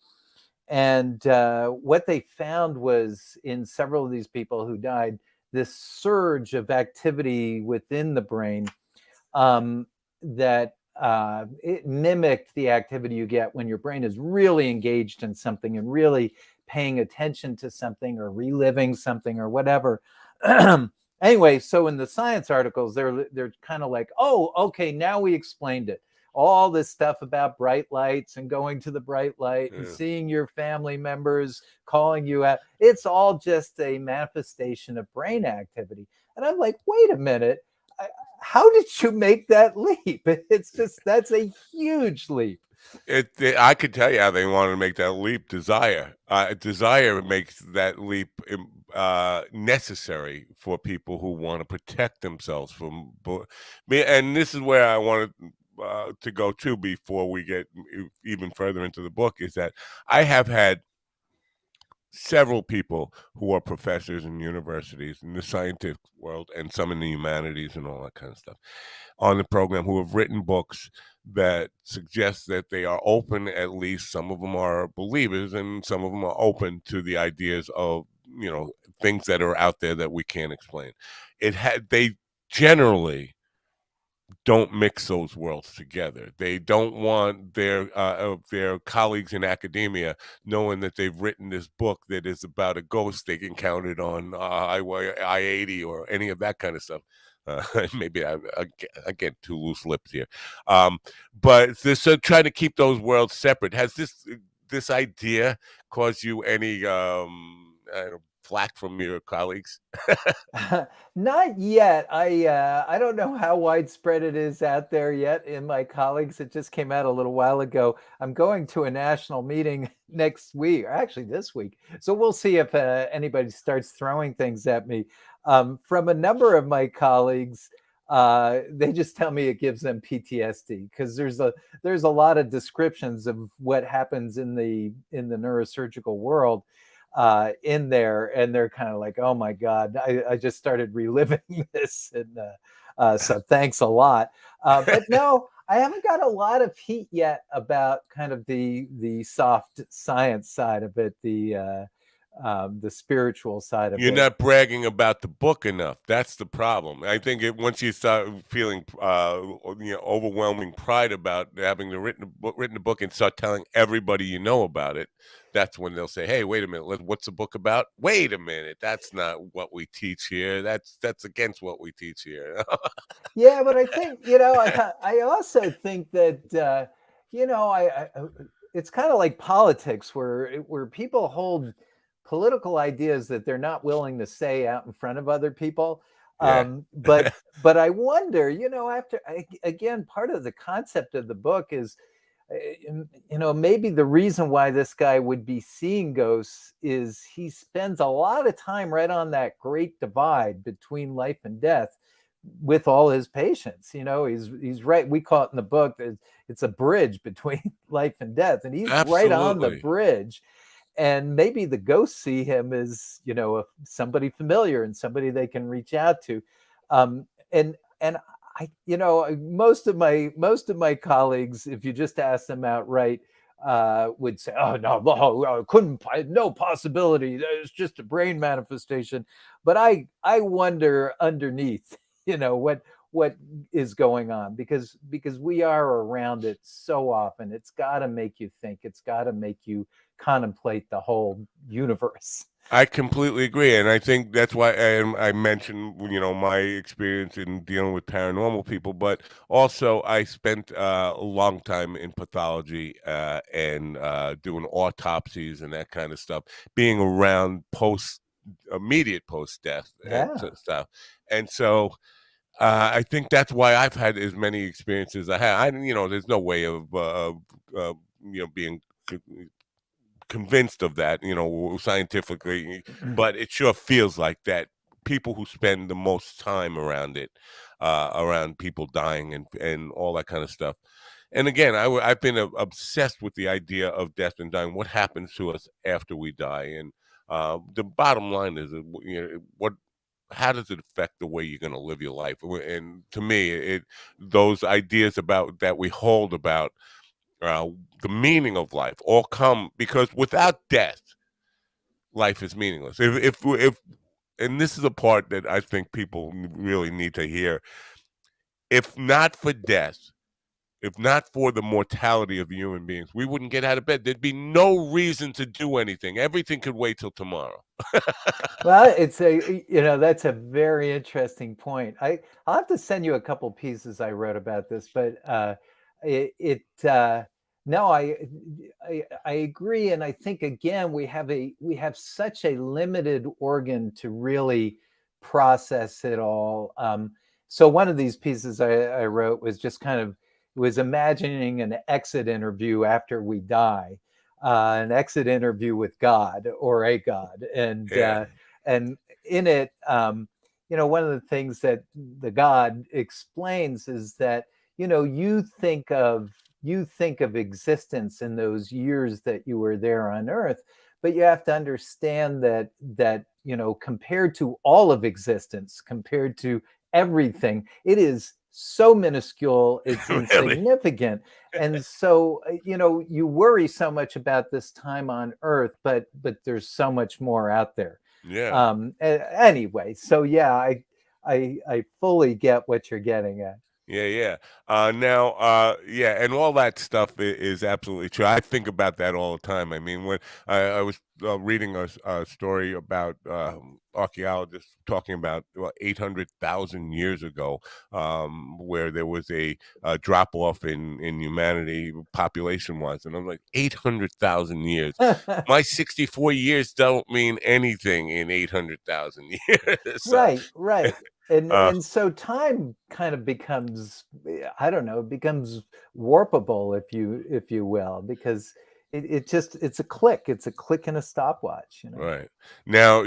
F: And what they found was, in several of these people who died, this surge of activity within the brain that it mimicked the activity you get when your brain is really engaged in something and really paying attention to something, or reliving something, or whatever. Anyway, so in the science articles, they're kind of like, oh, okay, now we explained it. All this stuff about bright lights and going to the bright light and
A: Yeah.
F: seeing your family members calling you out, it's all just a manifestation of brain activity. And I'm like, wait a minute. how did you make that leap? It's just that's a huge leap.
A: I could tell you how they wanted to make that leap. Desire makes that leap necessary for people who want to protect themselves from. And this is where I wanted to go to before we get even further into the book. Is that I have had several people who are professors in universities in the scientific world and some in the humanities and all that kind of stuff on the program who have written books that suggest that they are open, at least some of them are believers and some of them are open to the ideas of, things that are out there that we can't explain. They generally don't mix those worlds together. They don't want their colleagues in academia knowing that they've written this book that is about a ghost they encountered on I-80 or any of that kind of stuff. Maybe I get too loose lips here, but this trying to keep those worlds separate. Has this idea caused you any I don't know, flack from your colleagues?
F: Not yet. I don't know how widespread it is out there yet in my colleagues. It just came out a little while ago. I'm going to a national meeting next week, or actually this week. So we'll see if anybody starts throwing things at me. From a number of my colleagues, they just tell me it gives them PTSD because there's a lot of descriptions of what happens in the neurosurgical world in there, and they're kind of like, oh my God, I just started reliving this. And so thanks a lot. But no, I haven't got a lot of heat yet about kind of the soft science side of it, the spiritual side of
A: You're
F: it.
A: not bragging about the book enough. That's the problem. I think once you start feeling, overwhelming pride about having written a book and start telling everybody you know about it, that's when they'll say, "Hey, wait a minute. What's the book about?" Wait a minute. That's not what we teach here. That's against what we teach here.
F: Yeah, but I think, I also think that, it's kind of like politics where people hold political ideas that they're not willing to say out in front of other people.
A: Yeah.
F: But I wonder, again, part of the concept of the book is, maybe the reason why this guy would be seeing ghosts is he spends a lot of time right on that great divide between life and death with all his patients. He's right. We call it in the book that it's a bridge between life and death, and he's right on the
A: Absolutely.
F: bridge. And maybe the ghosts see him as somebody familiar and somebody they can reach out to. And I, most of my colleagues, if you just ask them outright, would say, "Oh no, couldn't, no possibility. It's just a brain manifestation." But I wonder underneath, what is going on, because we are around it so often. It's got to make you think. It's got to make you contemplate the whole universe.
A: I completely agree, and I think that's why I mentioned, my experience in dealing with paranormal people, but also I spent a long time in pathology and doing autopsies and that kind of stuff, being around immediate post death and
F: Yeah.
A: stuff, and so I think that's why I've had as many experiences I had. There's no way of being convinced of that, scientifically, but it sure feels like that. People who spend the most time around it, around people dying and all that kind of stuff. And again, I've been obsessed with the idea of death and dying. What happens to us after we die? And the bottom line is, how does it affect the way you're going to live your life? And to me, those ideas about that we hold about uh, the meaning of life all come because without death, life is meaningless. If and this is a part that I think people really need to hear. If not for death, if not for the mortality of human beings, we wouldn't get out of bed. There'd be no reason to do anything. Everything could wait till tomorrow.
F: Well, that's a very interesting point. I'll have to send you a couple pieces I wrote about this, but no, I agree, and I think again we have such a limited organ to really process it all. So one of these pieces I wrote was just kind of was imagining an exit interview after we die, an exit interview with God or a God,
A: Yeah.
F: and in it, one of the things that the God explains is that you think of existence in those years that you were there on Earth, but you have to understand that compared to all of existence, compared to everything, it is so minuscule, it's
A: Really?
F: insignificant. And so you worry so much about this time on Earth, but there's so much more out there.
A: Yeah.
F: Anyway, so yeah, I fully get what you're getting at.
A: Yeah, yeah. Now, yeah, and all that stuff is absolutely true. I think about that all the time. I mean, when I was reading a story about archaeologists talking about 800,000 years ago, where there was a drop off in humanity population wise, and I'm like, 800,000 years. My 64 years don't mean anything in 800,000 years. So,
F: Right, right. And
A: uh,
F: and so time kind of becomes, I don't know, becomes warpable, if you will, because it's a click and a stopwatch.
A: Right. Now,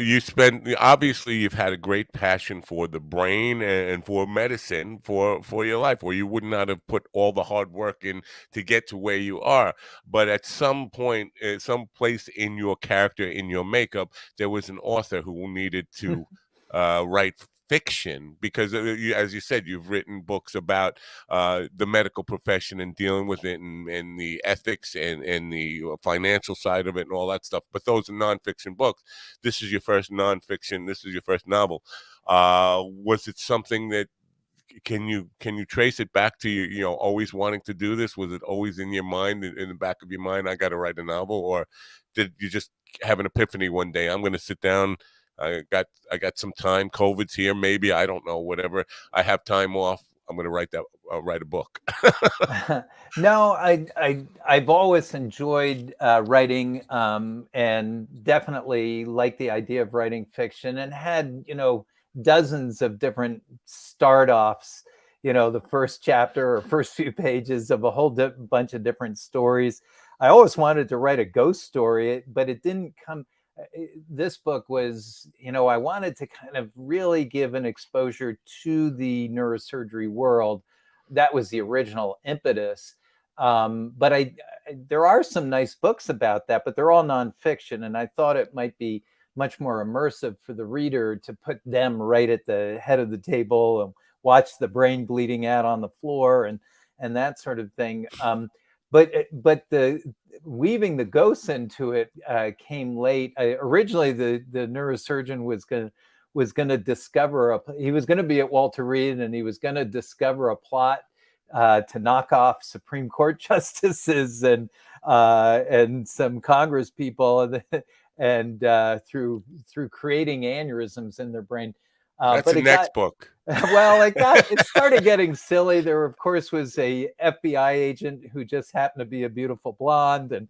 A: obviously you've had a great passion for the brain and for medicine for your life, or you would not have put all the hard work in to get to where you are. But at some point, some place in your character, in your makeup, there was an author who needed to write fiction because, as you said, you've written books about the medical profession and dealing with it and the ethics and the financial side of it and all that stuff. But those are nonfiction books. This is your first nonfiction. This is your first novel. Was it something that can you trace it back to you always wanting to do this? Was it always in your mind, in the back of your mind, I got to write a novel, or did you just have an epiphany one day? I'm going to sit down. I got some time. COVID's here. Maybe I don't know. Whatever. I have time off. I'm going to write a book.
F: No, I've always enjoyed writing, and definitely like the idea of writing fiction, and had dozens of different start offs. The first chapter or first few pages of a whole bunch of different stories. I always wanted to write a ghost story, but it didn't come. This book was, I wanted to kind of really give an exposure to the neurosurgery world. That was the original impetus. But there are some nice books about that, but they're all nonfiction. And I thought it might be much more immersive for the reader to put them right at the head of the table and watch the brain bleeding out on the floor and that sort of thing. But the weaving the ghosts into it came late. Originally, the neurosurgeon was going to discover he was going to be at Walter Reed, and he was going to discover a plot to knock off Supreme Court justices and some Congress people, and through creating aneurysms in their brain.
A: That's
F: But
A: the
F: it got
A: next book.
F: well, it started getting silly. There, of course, was a FBI agent who just happened to be a beautiful blonde, and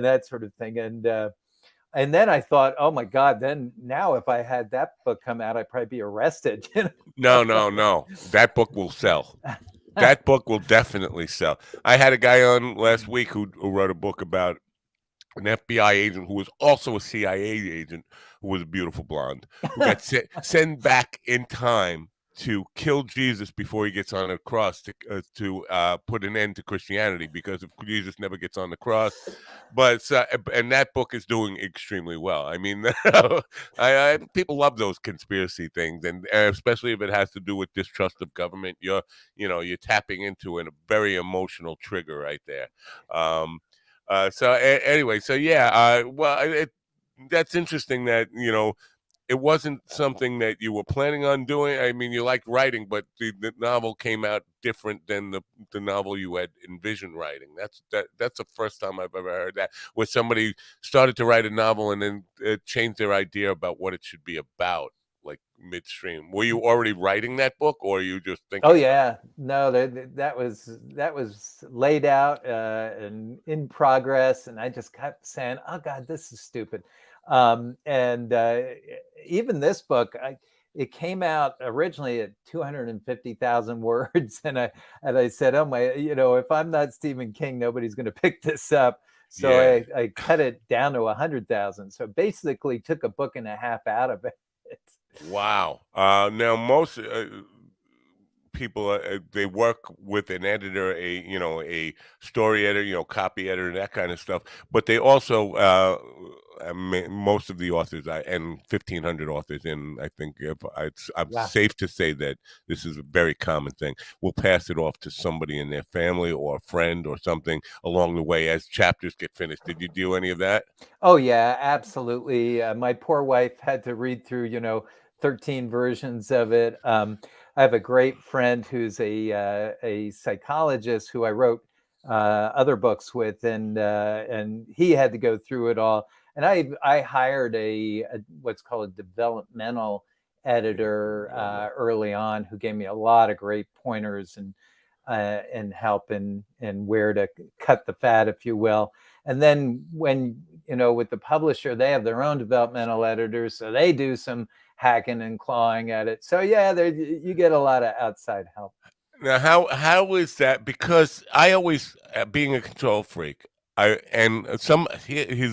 F: that sort of thing. And then I thought, oh my God, then now if I had that book come out, I'd probably be arrested.
A: No, no, no. That book will sell. That book will definitely sell. I had a guy on last week who wrote a book about an FBI agent who was also a CIA agent who was a beautiful blonde who got sent back in time to kill Jesus before he gets on a cross to put an end to Christianity, because if Jesus never gets on the cross. But and that book is doing extremely well. I mean, people love those conspiracy things, and especially if it has to do with distrust of government. You're tapping into a very emotional trigger right there. Anyway, so yeah, well, that's interesting that it wasn't something that you were planning on doing. I mean, you liked writing, but the novel came out different than the novel you had envisioned writing. That's the first time I've ever heard that, where somebody started to write a novel and then changed their idea about what it should be about, like midstream. Were you already writing that book, or are you just
F: Oh
A: thinking about
F: yeah, no, that was laid out and in progress, and I just kept saying, "Oh God, this is stupid." And even this book, it came out originally at 250,000 words, and I said, oh my, if I'm not Stephen King, nobody's going to pick this up. So
A: Yeah.
F: I cut it down to 100,000. So basically took a book and a half out of it.
A: Wow. Now most people they work with an editor, a story editor, copy editor, that kind of stuff. But they also most of the authors and 1,500 authors, and I think I'm
F: Wow.
A: safe to say that this is a very common thing. Will pass it off to somebody in their family or a friend or something along the way as chapters get finished. Did you do any of that?
F: Oh yeah, absolutely. My poor wife had to read through, 13 versions of it. I have a great friend who's a psychologist who I wrote other books with, and he had to go through it all. And I hired a what's called a developmental editor early on, who gave me a lot of great pointers and help and where to cut the fat, if you will. And then when, with the publisher, they have their own developmental editors, so they do some hacking and clawing at it. So yeah, there you get a lot of outside help.
A: Now, how is that? Because I always, being a control freak, here's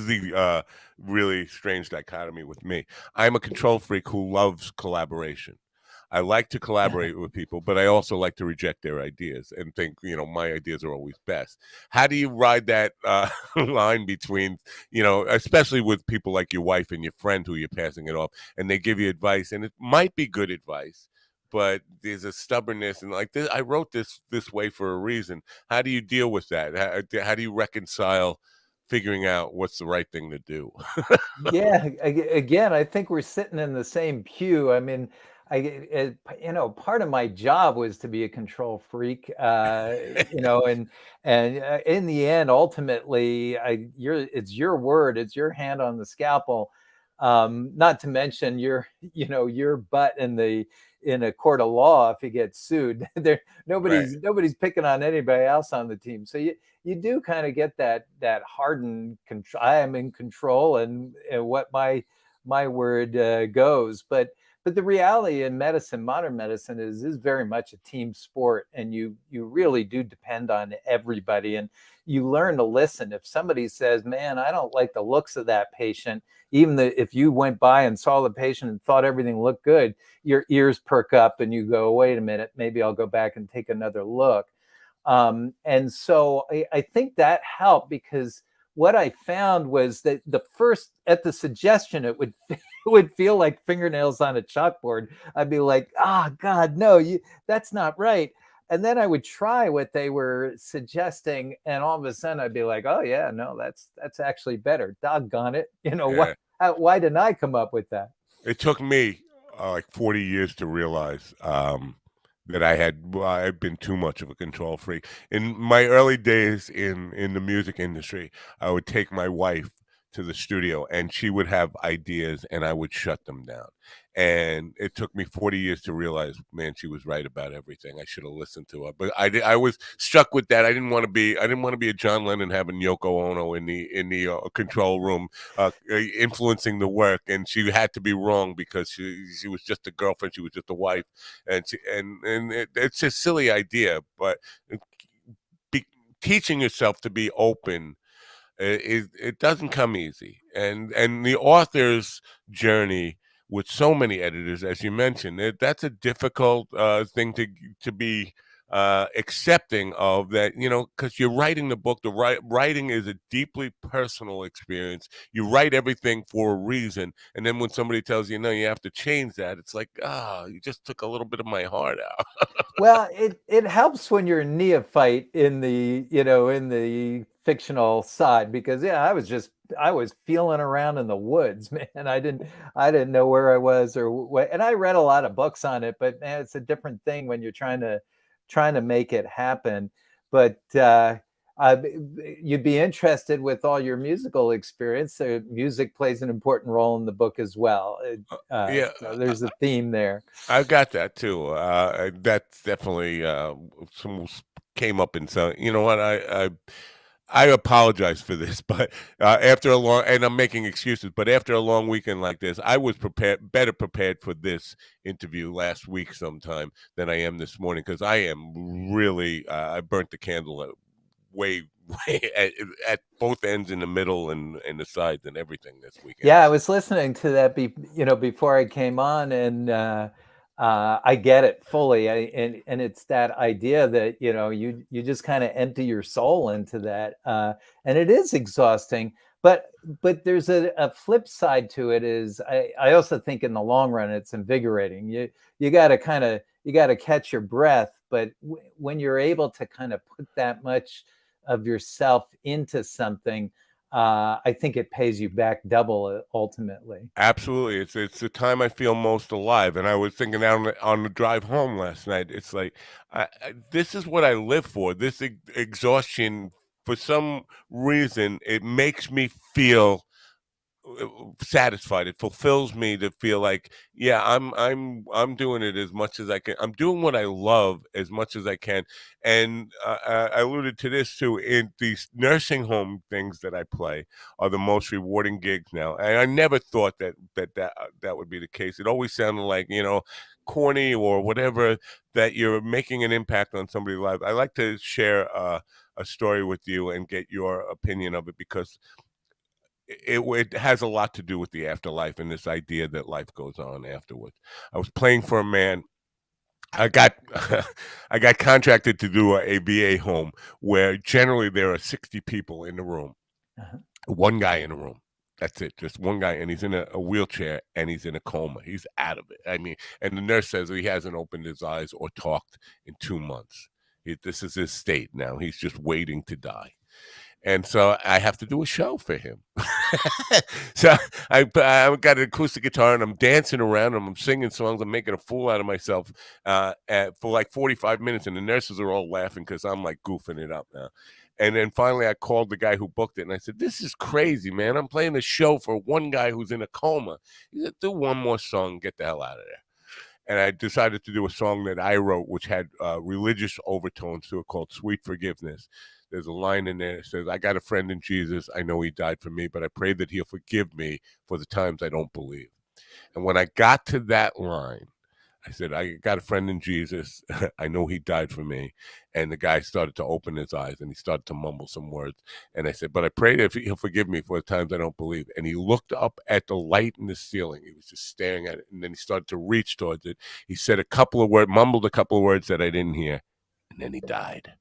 A: the really strange dichotomy with me. I'm a control freak who loves collaboration. I like to collaborate with people, but I also like to reject their ideas and think, my ideas are always best. How do you ride that line between, especially with people like your wife and your friend who you're passing it off, and they give you advice, and it might be good advice, but there's a stubbornness and like this. I wrote this way for a reason. How do you deal with that? How do you reconcile figuring out what's the right thing to do?
F: Yeah, again, I think we're sitting in the same pew. I mean, part of my job was to be a control freak, and in the end, ultimately, it's your word, it's your hand on the scalpel. Not to mention your butt in a court of law if you get sued. There,
A: Right.
F: nobody's picking on anybody else on the team. So you do kind of get that hardened control. I am in control, and what my word goes. But the reality in medicine, modern medicine, is very much a team sport, and you really do depend on everybody, and you learn to listen. If somebody says, "Man, I don't like the looks of that patient," if you went by and saw the patient and thought everything looked good, your ears perk up and you go, "Wait a minute, maybe I'll go back and take another look." And so I think that helped, because what I found was that at the suggestion, it would it would feel like fingernails on a chalkboard. I'd be like, "Ah, oh, God, no, that's not right." And then I would try what they were suggesting, and all of a sudden I'd be like, "Oh yeah, no, that's actually better. Doggone it,
A: Yeah.
F: why didn't I come up with that?"
A: It took me like 40 years to realize that I'd been too much of a control freak. In my early days in the music industry, I would take my wife to the studio, and she would have ideas, and I would shut them down. And it took me 40 years to realize, man, she was right about everything. I should have listened to her, but I was stuck with that. I didn't want to be a John Lennon having Yoko Ono in the control room, influencing the work, and she had to be wrong because she was just a girlfriend, she was just a wife, it's a silly idea, but be, teaching yourself to be open, it doesn't come easy, and the author's journey with so many editors, as you mentioned, that's a difficult thing to be accepting of, that, because you're writing the book. Writing is a deeply personal experience. You write everything for a reason, and then when somebody tells you no, you have to change that, it's like, you just took a little bit of my heart out.
F: Well, it helps when you're a neophyte in the fictional side, because yeah, I was feeling around in the woods, man. I didn't know where I was or what, and I read a lot of books on it, but man, it's a different thing when you're trying to make it happen. But uh, you'd be interested with all your musical experience. Music plays an important role in the book as well.
A: Yeah,
F: So there's a theme there.
A: I got that too. That's definitely some came up in some. You know what? I apologize for this, but after a long, and I'm making excuses, but after a long weekend like this, I was better prepared for this interview last week sometime than I am this morning because I am really, I burnt the candle way, way at both ends, in the middle, and the sides, and everything this weekend.
F: Yeah, I was listening to that before I came on, and I get it fully. And it's that idea that you just kind of empty your soul into that, and it is exhausting. But there's a flip side to it. Is I also think in the long run it's invigorating. You got to catch your breath, but when you're able to kind of put that much of yourself into something, I think it pays you back double ultimately.
A: Absolutely, it's the time I feel most alive, and I was thinking on the drive home last night. It's like this is what I live for. This exhaustion, for some reason, it makes me feel satisfied. It fulfills me to feel like, yeah, I'm doing it as much as I can. I'm doing what I love as much as I can. And I alluded to this too. In these nursing home things that I play are the most rewarding gigs now. And I never thought that would be the case. It always sounded like, corny or whatever, that you're making an impact on somebody's life. I like to share a story with you and get your opinion of it, because it has a lot to do with the afterlife and this idea that life goes on afterwards. I was playing for a man. I got I got contracted to do a VA home where generally there are 60 people in the room.
F: Uh-huh.
A: One guy in the room. That's it. Just one guy, and he's in a wheelchair, and he's in a coma. He's out of it. I mean, and the nurse says he hasn't opened his eyes or talked in 2 months. This is his state now. He's just waiting to die. And so I have to do a show for him. So I got an acoustic guitar and I'm dancing around him. I'm singing songs. I'm making a fool out of myself for like 45 minutes. And the nurses are all laughing because I'm like goofing it up now. And then finally I called the guy who booked it and I said, "This is crazy, man. I'm playing a show for one guy who's in a coma." He said, "Do one more song and get the hell out of there." And I decided to do a song that I wrote, which had religious overtones to it, called "Sweet Forgiveness." There's a line in there that says, "I got a friend in Jesus. I know he died for me, but I pray that he'll forgive me for the times I don't believe." And when I got to that line, I said, "I got a friend in Jesus. I know he died for me." And the guy started to open his eyes and he started to mumble some words. And I said, "But I pray that he'll forgive me for the times I don't believe." And he looked up at the light in the ceiling. He was just staring at it. And then he started to reach towards it. He said a couple of words, mumbled a couple of words that I didn't hear. And then he died.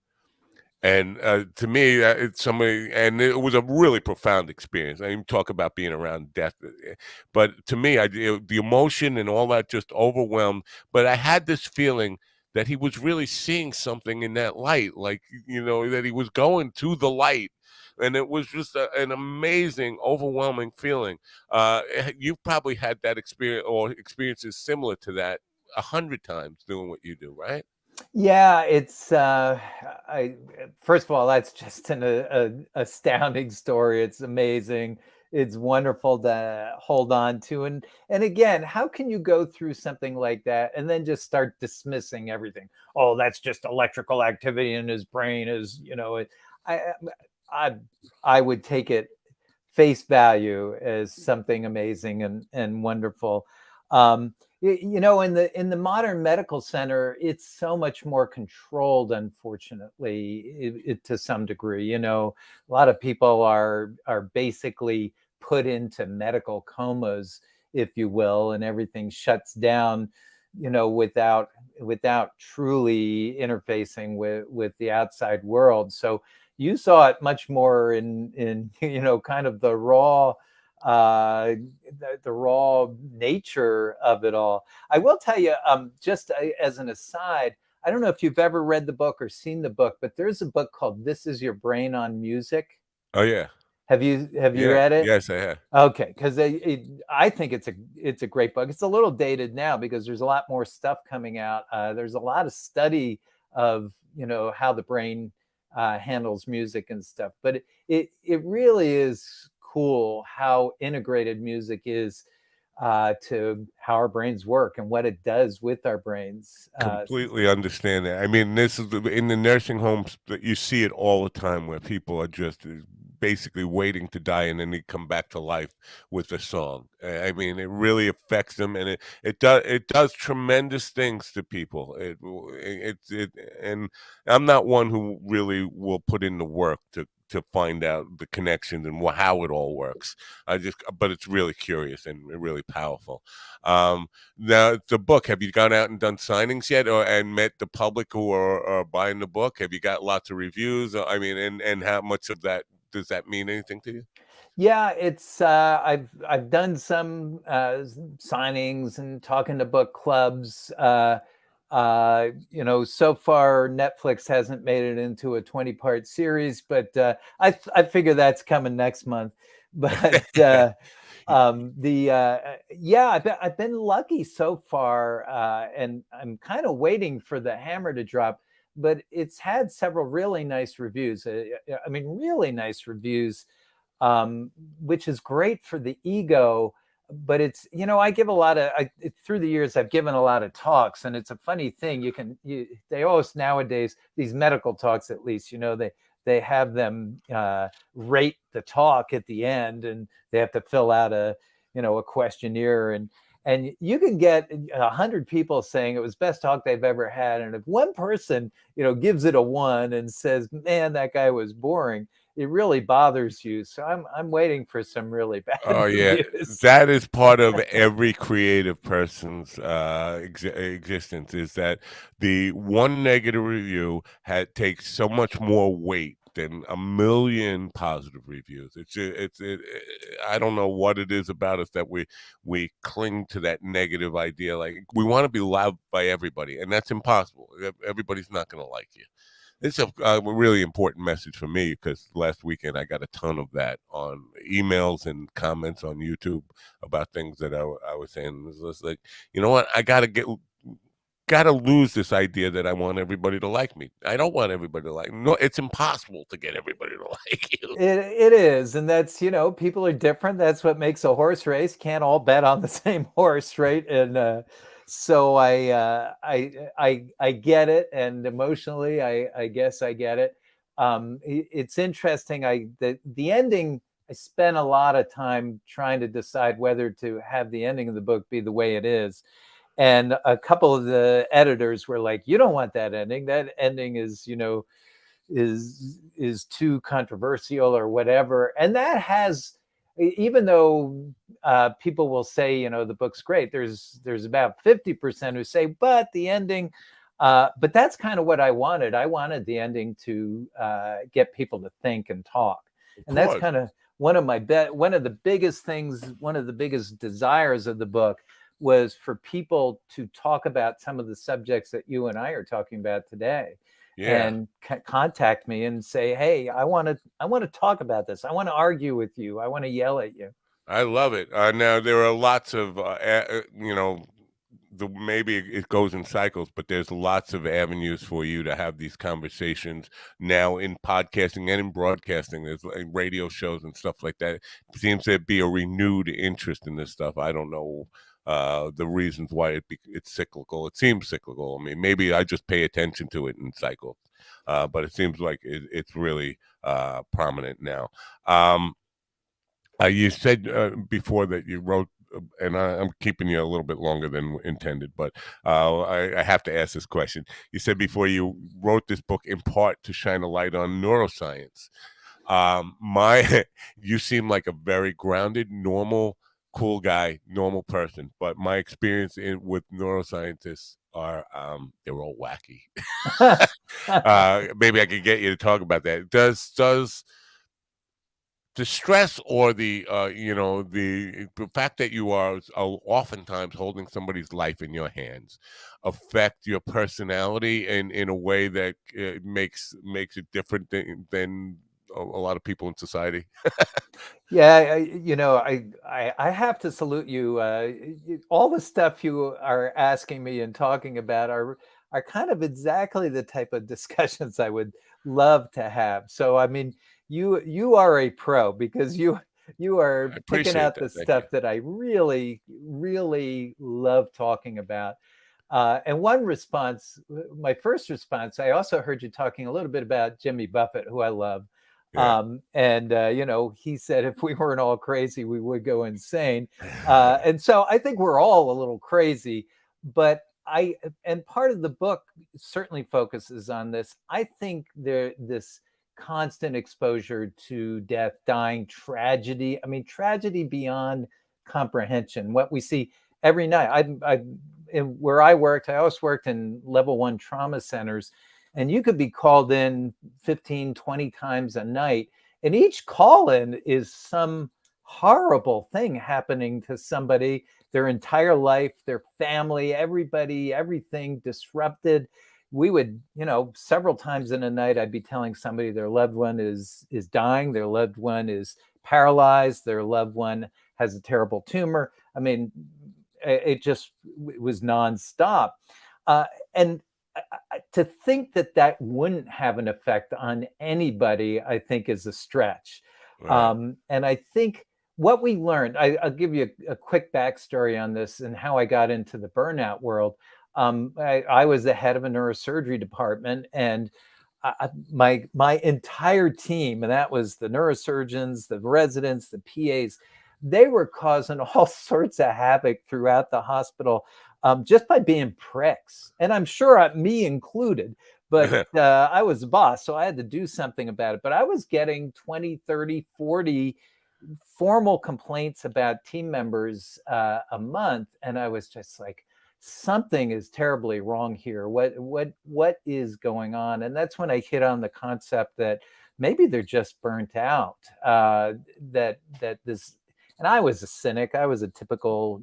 A: And to me, it's somebody, and it was a really profound experience. I even talk about being around death, but to me, the emotion and all that just overwhelmed. But I had this feeling that he was really seeing something in that light, like that he was going to the light, and it was just an amazing, overwhelming feeling. You've probably had that experience or experiences similar to that 100 times doing what you do, right?
F: Yeah, it's I first of all, that's just an astounding story. It's amazing. It's wonderful to hold on to. And again, how can you go through something like that and then just start dismissing everything? Oh, that's just electrical activity in his brain. I I I would take it face value as something amazing and wonderful. In the modern medical center, it's so much more controlled, unfortunately, to some degree. A lot of people are basically put into medical comas, if you will, and everything shuts down, without truly interfacing with the outside world. So you saw it much more in kind of uh the raw nature of it all. I will tell you, just as an aside, I don't know if you've ever read the book or seen the book, but there's a book called "This Is Your Brain on Music."
A: Oh yeah,
F: Have you
A: yeah,
F: read it?
A: yes, I have.
F: Okay, because I think it's a great book. It's a little dated now because there's a lot more stuff coming out. There's a lot of study of how the brain handles music and stuff, but it really is cool how integrated music is to how our brains work and what it does with our brains.
A: Completely understand that. I mean, this is in the nursing homes that you see it all the time where people are just basically waiting to die and then they come back to life with a song. I mean, it really affects them, and it does tremendous things to people. It and I'm not one who really will put in the work to find out the connections and how it all works. But it's really curious and really powerful. Um, Now, the book, have you gone out and done signings yet, or and met the public who are buying the book? Have you got lots of reviews? I mean, and how much of that does that mean anything to you?
F: Yeah, it's I've done some signings and talking to book clubs. So far Netflix hasn't made it into a 20-part series, but I figure that's coming next month. But the yeah, I've been lucky so far, and I'm kind of waiting for the hammer to drop. But it's had several really nice reviews. I mean, really nice reviews, um, which is great for the ego. But I give a lot of, through the years, I've given a lot of talks, and it's a funny thing. They always nowadays, these medical talks, at least, they have them rate the talk at the end, and they have to fill out a questionnaire, and you can get 100 people saying it was best talk they've ever had. And if one person, gives it a 1 and says, man, that guy was boring, it really bothers you. So I'm waiting for some really bad
A: Oh yeah,
F: reviews.
A: that is part of every creative person's existence. Is that the one negative review takes so much more weight than a million positive reviews. I don't know what it is about us that we cling to that negative idea. Like we want to be loved by everybody, and that's impossible. Everybody's not going to like you. It's a really important message for me because last weekend I got a ton of that on emails and comments on YouTube about things that I was saying. It was just like, you know what? I gotta lose this idea that I want everybody to like me. I don't want everybody to like me. No, it's impossible to get everybody to like you.
F: It is, and that's, people are different. That's what makes a horse race. Can't all bet on the same horse, right? And so I get it, and emotionally, I guess I get it. It's interesting. The ending. I spent a lot of time trying to decide whether to have the ending of the book be the way it is. And a couple of the editors were like, "You don't want that ending. That ending is too controversial or whatever." And that has, even though people will say, the book's great, there's about 50% who say, but the ending. But that's kind of what I wanted. I wanted the ending to get people to think and talk,
A: Of
F: and that's
A: course.
F: kind of one of the biggest things, one of the biggest desires of the book was for people to talk about some of the subjects that you and I are talking about today,
A: Yeah.
F: and contact me and say, hey, I want to talk about this. I want to argue with you. I want to yell at you.
A: I love it. Now there are lots of, maybe it goes in cycles, but there's lots of avenues for you to have these conversations now in podcasting and in broadcasting. There's like radio shows and stuff like that. Seems to be a renewed interest in this stuff. I don't know the reasons why it's cyclical. It seems cyclical. I mean, maybe I just pay attention to it in cycles, but it seems like it's really prominent now. Um, you said before that you wrote, and I'm keeping you a little bit longer than intended, but I have to ask this question. You said before you wrote this book in part to shine a light on neuroscience. My, you seem like a very grounded, normal, cool guy, normal person, but my experience with neuroscientists are they're all wacky. Maybe I could get you to talk about that. Does the stress or the fact that you are oftentimes holding somebody's life in your hands affect your personality in a way that makes it different than a lot of people in society?
F: Yeah, I have to salute you. All the stuff you are asking me and talking about are kind of exactly the type of discussions I would love to have. So I mean, you are a pro, because You
A: I
F: are picking
A: appreciate
F: out
A: that.
F: the
A: Thank you.
F: stuff that I really, really love talking about. And one response, my first response, I also heard you talking a little bit about Jimmy Buffett, who I love.
A: Yeah.
F: He said if we weren't all crazy, we would go insane. And so I think we're all a little crazy, but and part of the book certainly focuses on this. I think this constant exposure to death, dying, tragedy. I mean, tragedy beyond comprehension. What we see every night. Where I worked, I always worked in level 1 trauma centers, and you could be called in 15, 20 times a night. And each call in is some horrible thing happening to somebody, their entire life, their family, everybody, everything disrupted. We would, several times in a night, I'd be telling somebody their loved one is dying, their loved one is paralyzed, their loved one has a terrible tumor. I mean, it was nonstop. And to think that that wouldn't have an effect on anybody, I think is a stretch.
A: Right.
F: And I think what we learned, I'll give you a quick backstory on this and how I got into the burnout world. I was the head of a neurosurgery department, and my entire team, and that was the neurosurgeons, the residents, the PAs, they were causing all sorts of havoc throughout the hospital, just by being pricks. And I'm sure me included, but I was the boss, so I had to do something about it. But I was getting 20, 30, 40 formal complaints about team members a month. And I was just like, something is terribly wrong here. What is going on? And that's when I hit on the concept that maybe they're just burnt out. That this, and I was a cynic. I was a typical,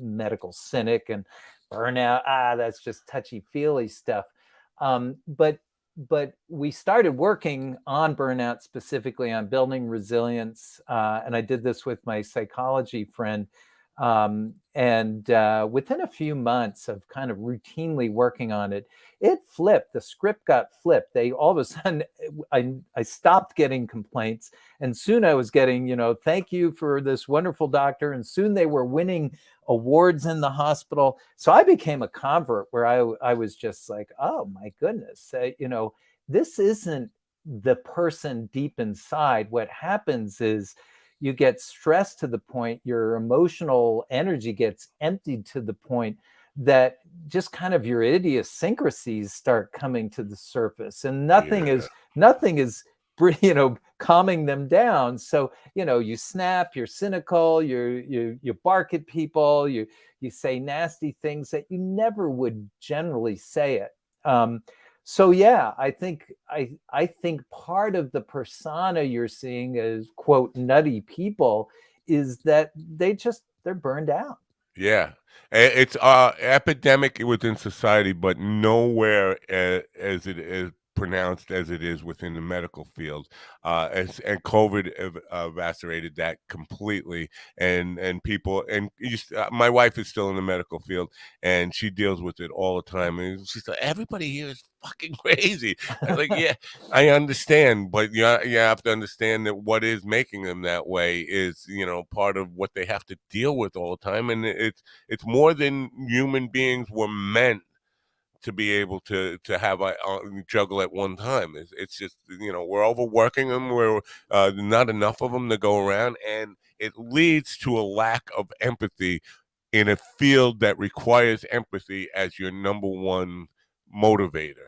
F: medical cynic, and burnout. That's just touchy feely stuff. But we started working on burnout, specifically on building resilience. And I did this with my psychology friend. And within a few months of kind of routinely working on it, it flipped. The script got flipped. They all of a sudden, I stopped getting complaints, and soon I was getting, thank you for this wonderful doctor. And soon they were winning awards in the hospital. So I became a convert where I was just like, oh my goodness, this isn't the person deep inside. What happens is you get stressed to the point your emotional energy gets emptied to the point that just kind of your idiosyncrasies start coming to the surface, and
A: Yeah.
F: nothing is calming them down. So you snap, you're cynical, you bark at people, you say nasty things that you never would generally say it. So yeah, I think part of the persona you're seeing as quote nutty people is that they're burned out.
A: Yeah. It's epidemic within society, but nowhere as it is pronounced as it is within the medical field. And COVID eviscerated that completely. And people, and my wife is still in the medical field, and she deals with it all the time. And she's like, everybody here is fucking crazy. I was like, yeah, I understand, but you have to understand that what is making them that way is, part of what they have to deal with all the time. And it's more than human beings were meant to be able to have a juggle at one time. It's just, we're overworking them. We're not enough of them to go around, and it leads to a lack of empathy in a field that requires empathy as your number one motivator.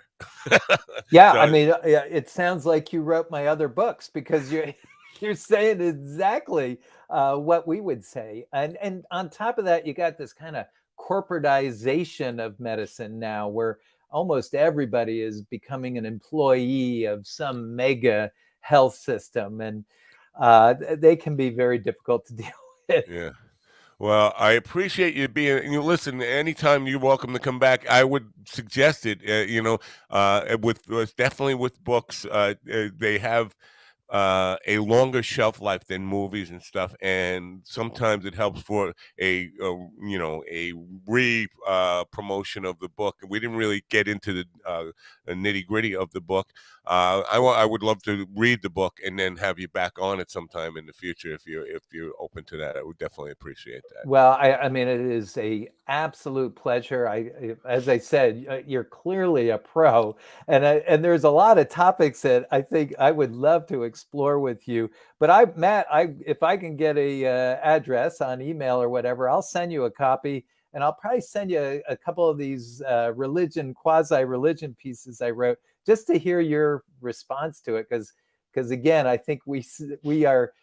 F: Yeah, I
A: So
F: mean, yeah, it sounds like you wrote my other books, because you're you're saying exactly what we would say. And on top of that, you got this kind of corporatization of medicine now, where almost everybody is becoming an employee of some mega health system, and they can be very difficult to deal with.
A: yeah. Well, I appreciate you being. You listen. Anytime you're welcome to come back. I would suggest it. With definitely with books. They have a longer shelf life than movies and stuff, and sometimes it helps for a promotion of the book. And we didn't really get into the nitty gritty of the book. I would love to read the book and then have you back on it sometime in the future if you're open to that. I would definitely appreciate that.
F: Well, I mean, it is a absolute pleasure. As I said, you're clearly a pro, and there's a lot of topics that I think I would love to explore with you. But Matt, if I can get a address on email or whatever, I'll send you a copy, and I'll probably send you a couple of these quasi-religion pieces I wrote, just to hear your response to it, because again, I think we are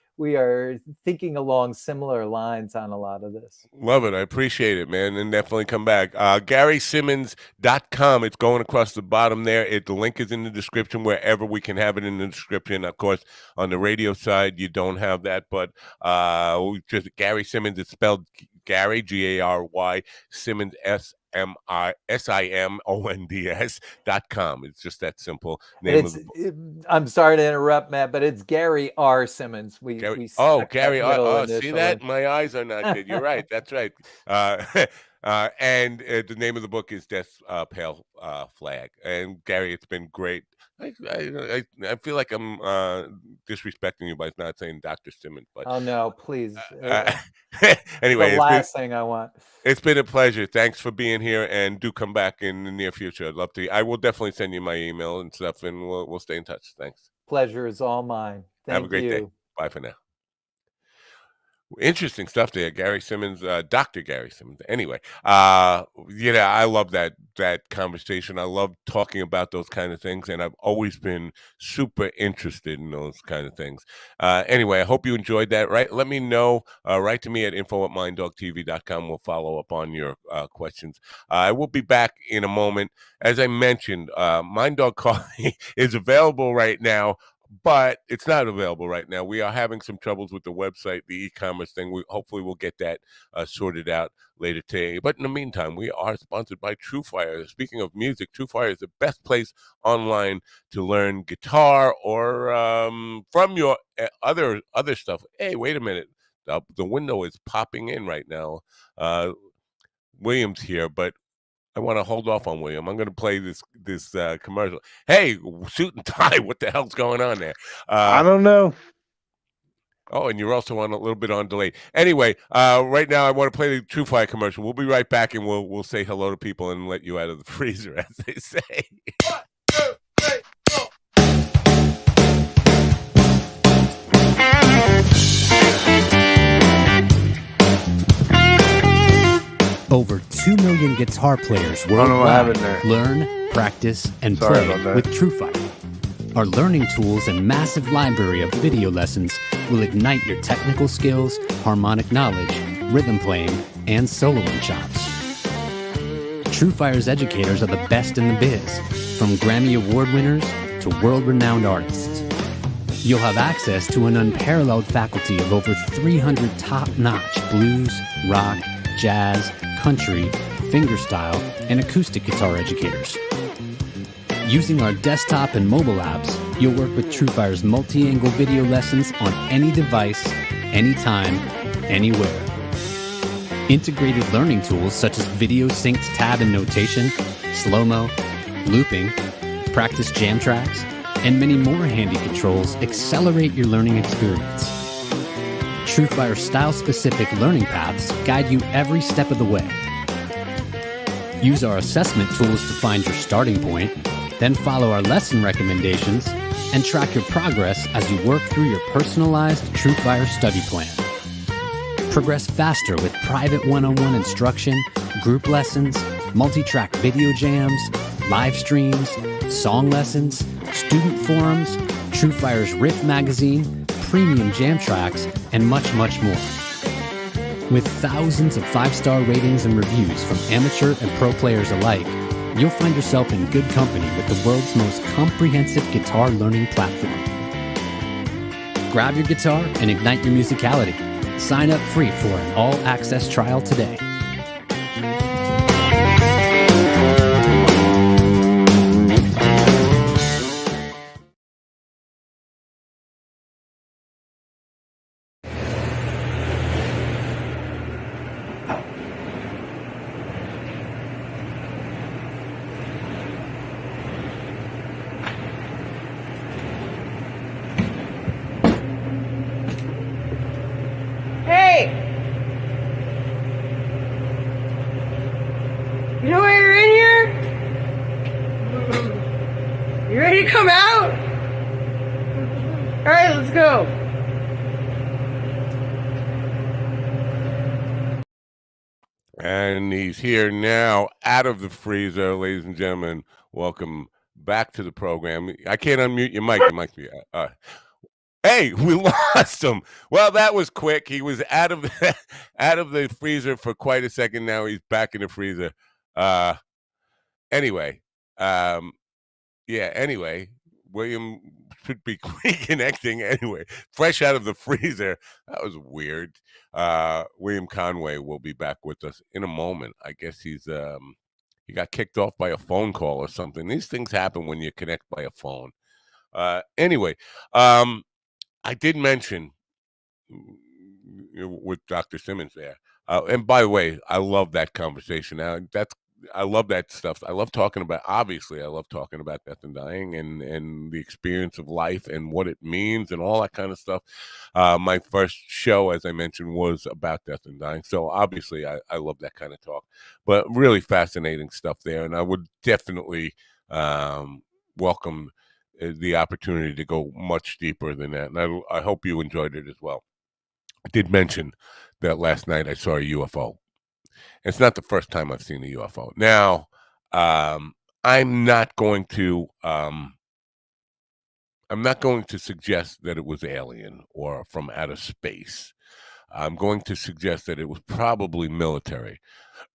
F: thinking along similar lines on a lot of this.
A: Love it. I appreciate it, man. And definitely come back. GarySimmons.com. It's going across the bottom there. The link is in the description wherever we can have it in the description. Of course, on the radio side, you don't have that. But just Gary Simmons, it's spelled Gary, Gary, Simmons, SIMONDS.com. It's just that simple.
F: I'm sorry to interrupt, Matt, but it's Gary R. Simmons.
A: Gary see that? My eyes are not good. You're right. That's right. And the name of the book is Death's Pale Flag. And Gary, it's been great. I feel like I'm disrespecting you by not saying Dr. Simmons, but
F: oh no, please.
A: Anyway,
F: the last thing I want.
A: It's been a pleasure. Thanks for being here, and do come back in the near future. I'd love to. I will definitely send you my email and stuff, and we'll stay in touch. Thanks.
F: Pleasure is all mine.
A: Have a great day. Bye for now. Interesting stuff there, Gary Simmons, Dr. Gary Simmons. Anyway, I love that conversation. I love talking about those kind of things, and I've always been super interested in those kind of things. Anyway, I hope you enjoyed that. Right, let me know. Write to me at info@minddogtv.com. We'll follow up on your questions. I will be back in a moment. As I mentioned, Mind Dog Coffee is available right now, but it's not available right now. We are having some troubles with the website, the e-commerce thing. Hopefully we'll get that sorted out later today. But in the meantime, we are sponsored by TrueFire. Speaking of music, TrueFire is the best place online to learn guitar or from your other stuff. Hey, wait a minute. The window is popping in right now. William's here, but I want to hold off on William. I'm going to play this commercial. Hey, suit and tie. What the hell's going on there?
G: I don't know.
A: Oh, and you're also on a little bit on delay. Anyway, right now I want to play the TrueFire commercial. We'll be right back, and we'll say hello to people and let you out of the freezer, as they say. 1, 2, 3, go.
H: Over 2 million guitar players worldwide learn, practice, and play with TrueFire. Our learning tools and massive library of video lessons will ignite your technical skills, harmonic knowledge, rhythm playing, and soloing chops. TrueFire's educators are the best in the biz, from Grammy Award winners to world-renowned artists. You'll have access to an unparalleled faculty of over 300 top-notch blues, rock, jazz, country, fingerstyle, and acoustic guitar educators. Using our desktop and mobile apps, you'll work with TrueFire's multi-angle video lessons on any device, anytime, anywhere. Integrated learning tools such as video synced tab and notation, slow-mo, looping, practice jam tracks, and many more handy controls accelerate your learning experience. TrueFire style-specific learning paths guide you every step of the way. Use our assessment tools to find your starting point, then follow our lesson recommendations and track your progress as you work through your personalized TrueFire study plan. Progress faster with private one-on-one instruction, group lessons, multi-track video jams, live streams, song lessons, student forums, TrueFire's Riff magazine, premium jam tracks, and much, much more. With thousands of 5-star ratings and reviews from amateur and pro players alike, you'll find yourself in good company with the world's most comprehensive guitar learning platform. Grab your guitar and ignite your musicality. Sign up free for an all-access trial today.
G: You ready to come out? All right, let's go.
A: And he's here now, out of the freezer, ladies and gentlemen. Welcome back to the program. I can't unmute your mic. Your mic be. Hey, we lost him. Well, that was quick. He was out of the freezer for quite a second. Now he's back in the freezer. Anyway, Anyway, William should be reconnecting anyway. Fresh out of the freezer. That was weird. William Conway will be back with us in a moment. I guess he got kicked off by a phone call or something. These things happen when you connect by a phone. Anyway, I did mention with Dr. Simmons there. And by the way, I love that conversation. I love that stuff. I love talking about, obviously, I love talking about death and dying and the experience of life and what it means and all that kind of stuff. My first show, as I mentioned, was about death and dying. So obviously, I love that kind of talk. But really fascinating stuff there. And I would definitely welcome the opportunity to go much deeper than that. And I hope you enjoyed it as well. I did mention that last night I saw a UFO. It's not the first time I've seen a UFO. Now, I'm not going to suggest that it was alien or from outer space. I'm going to suggest that it was probably military.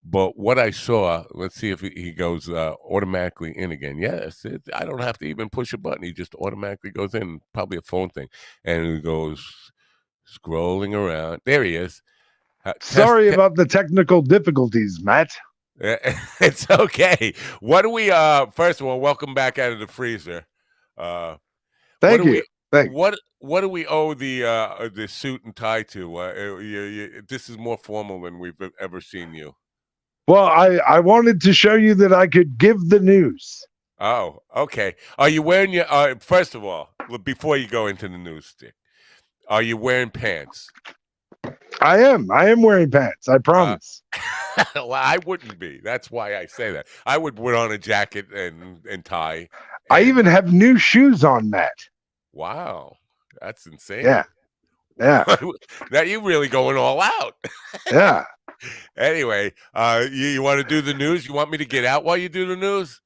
A: But what I saw, let's see if he goes automatically in again. Yes, I don't have to even push a button. He just automatically goes in, probably a phone thing. And he goes scrolling around. There he is.
I: Sorry about the technical difficulties, Matt.
A: It's okay. What do we first of all, welcome back out of the freezer.
I: Thank you.
A: What do we owe the suit and tie to? This is more formal than we've ever seen you.
I: Well, I wanted to show you that I could give the news.
A: Oh, okay. Are you wearing your first of all, before you go into the news stick, are you wearing pants?
I: I am wearing pants. I promise.
A: Well, I wouldn't be. That's why I say that. I would put on a jacket and tie.
I: I even have new shoes on, Matt.
A: Wow, that's insane.
I: Yeah.
A: Now you're really going all out.
I: Yeah.
A: Anyway, you want to do the news? You want me to get out while you do the news?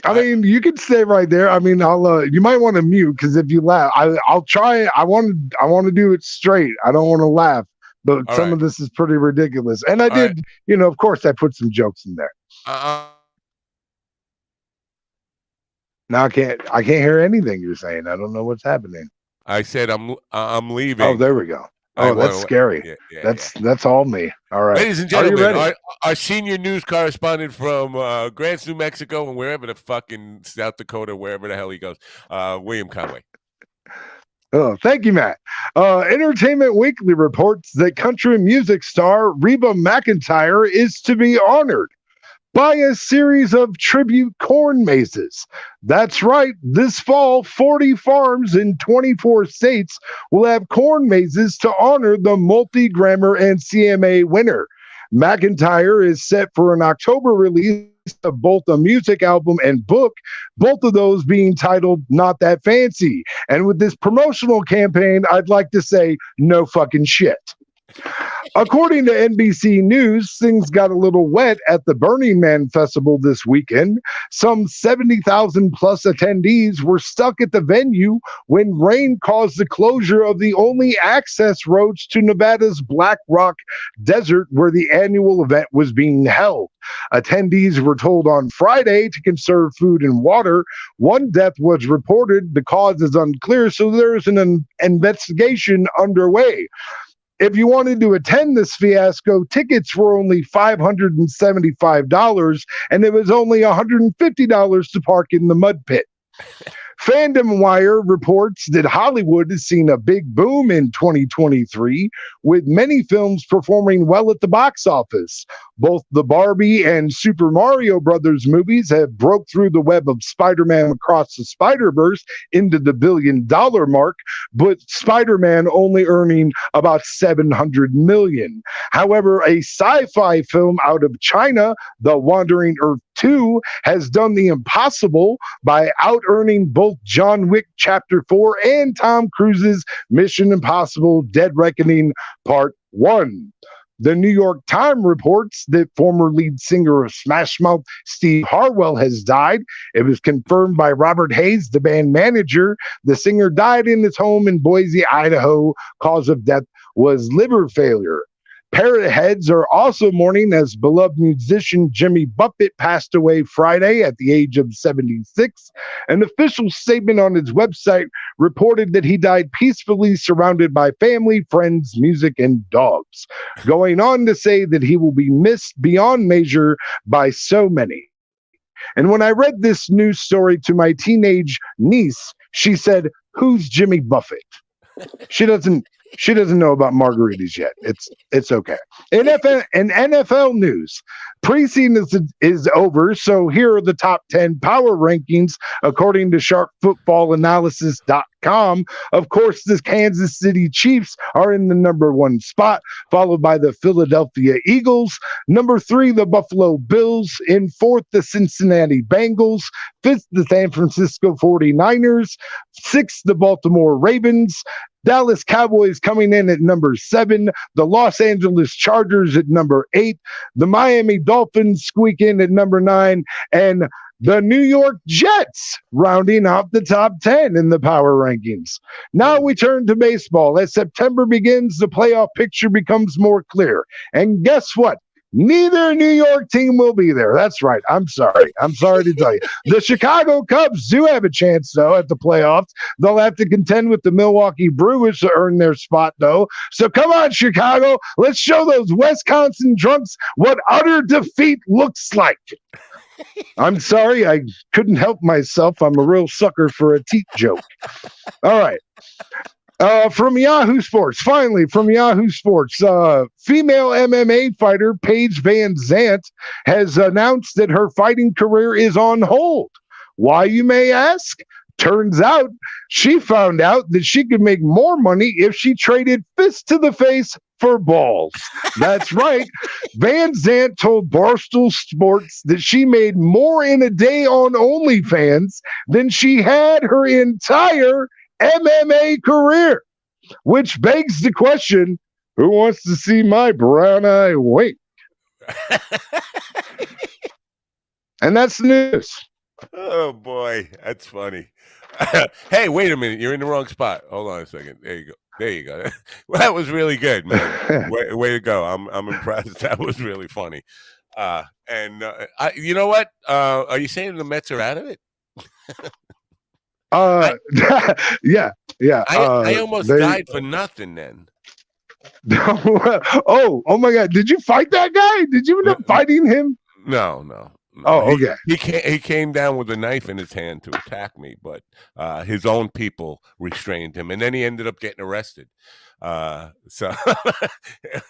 I: I mean, you can stay right there. I mean, I'll. You might want to mute because if you laugh, I'll try. I want to do it straight. I don't want to laugh, but
A: All
I: some
A: right.
I: of this is pretty ridiculous. And I
A: All
I: did, of course, I put some jokes in there. Now I can't hear anything you're saying. I don't know what's happening.
A: I said I'm leaving.
I: Oh, there we go. Oh, that's scary.
A: Yeah,
I: that's all me. All right.
A: Ladies and gentlemen, our senior news correspondent from Grants, New Mexico, and wherever the fucking South Dakota, wherever the hell he goes, William Conway.
I: Oh, thank you, Matt. Entertainment Weekly reports that country music star Reba McEntire is to be honored by a series of tribute corn mazes. That's right. This fall, 40 farms in 24 states will have corn mazes to honor the multi-Grammy and CMA winner. McEntire is set for an October release of both a music album and book, both of those being titled Not That Fancy. And with this promotional campaign, I'd like to say no fucking shit. According to NBC News, things got a little wet at the Burning Man Festival this weekend. Some 70,000 plus attendees were stuck at the venue when rain caused the closure of the only access roads to Nevada's Black Rock Desert where the annual event was being held. Attendees were told on Friday to conserve food and water. One death was reported. The cause is unclear, so there's an investigation underway. If you wanted to attend this fiasco, tickets were only $575, and it was only $150 to park in the mud pit. Fandom Wire reports that Hollywood has seen a big boom in 2023, with many films performing well at the box office. Both the Barbie and Super Mario Brothers movies have broke through the web of Spider-Man Across the Spider-Verse into the $1 billion mark, but Spider-Man only earning about $700 million. However, a sci-fi film out of China, The Wandering Earth 2 has done the impossible by out-earning both John Wick Chapter 4 and Tom Cruise's Mission Impossible Dead Reckoning Part 1. The New York Times reports that former lead singer of Smash Mouth, Steve Harwell, has died. It was confirmed by Robert Hayes, the band manager. The singer died in his home in Boise, Idaho. Cause of death was liver failure. Parrot heads are also mourning as beloved musician Jimmy Buffett passed away Friday at the age of 76. An official statement on his website reported that he died peacefully surrounded by family, friends, music, and dogs, going on to say that he will be missed beyond measure by so many. And when I read this news story to my teenage niece, she said, "Who's Jimmy Buffett?" She doesn't know about margaritas yet. It's okay. In NFL news, preseason is over, so here are the top 10 power rankings according to sharpfootballanalysis.com. Of course, the Kansas City Chiefs are in the number 1 spot, followed by the Philadelphia Eagles. Number 3, the Buffalo Bills. In 4th, the Cincinnati Bengals. 5th, the San Francisco 49ers. 6th, the Baltimore Ravens. Dallas Cowboys coming in at number 7, the Los Angeles Chargers at number 8, the Miami Dolphins squeak in at number 9, and the New York Jets rounding out the top 10 in the power rankings. Now we turn to baseball. As September begins, the playoff picture becomes more clear. And guess what? Neither New York team will be there. That's right. I'm sorry to tell you. The Chicago Cubs do have a chance, though, at the playoffs. They'll have to contend with the Milwaukee Brewers to earn their spot, though. So come on, Chicago. Let's show those Wisconsin drunks what utter defeat looks like. I'm sorry. I couldn't help myself. I'm a real sucker for a teat joke. All right. From Yahoo Sports, finally, female MMA fighter Paige Van Zant has announced that her fighting career is on hold. Why, you may ask? Turns out she found out that she could make more money if she traded fists to the face for balls. That's right. Van Zant told Barstool Sports that she made more in a day on OnlyFans than she had her entire MMA career, which begs the question, who wants to see my brown eye wink? And that's the news.
A: Oh boy, that's funny. Hey, wait a minute, you're in the wrong spot. Hold on a second. There you go. Well, that was really good, man. way to go. I'm impressed. That was really funny. You know what? Are you saying the Mets are out of it?
I: Yeah.
A: I almost died for nothing then.
I: oh my God! Did you fight that guy? Did you end up fighting him?
A: No.
I: Oh, okay.
A: He came down with a knife in his hand to attack me, but his own people restrained him, and then he ended up getting arrested. So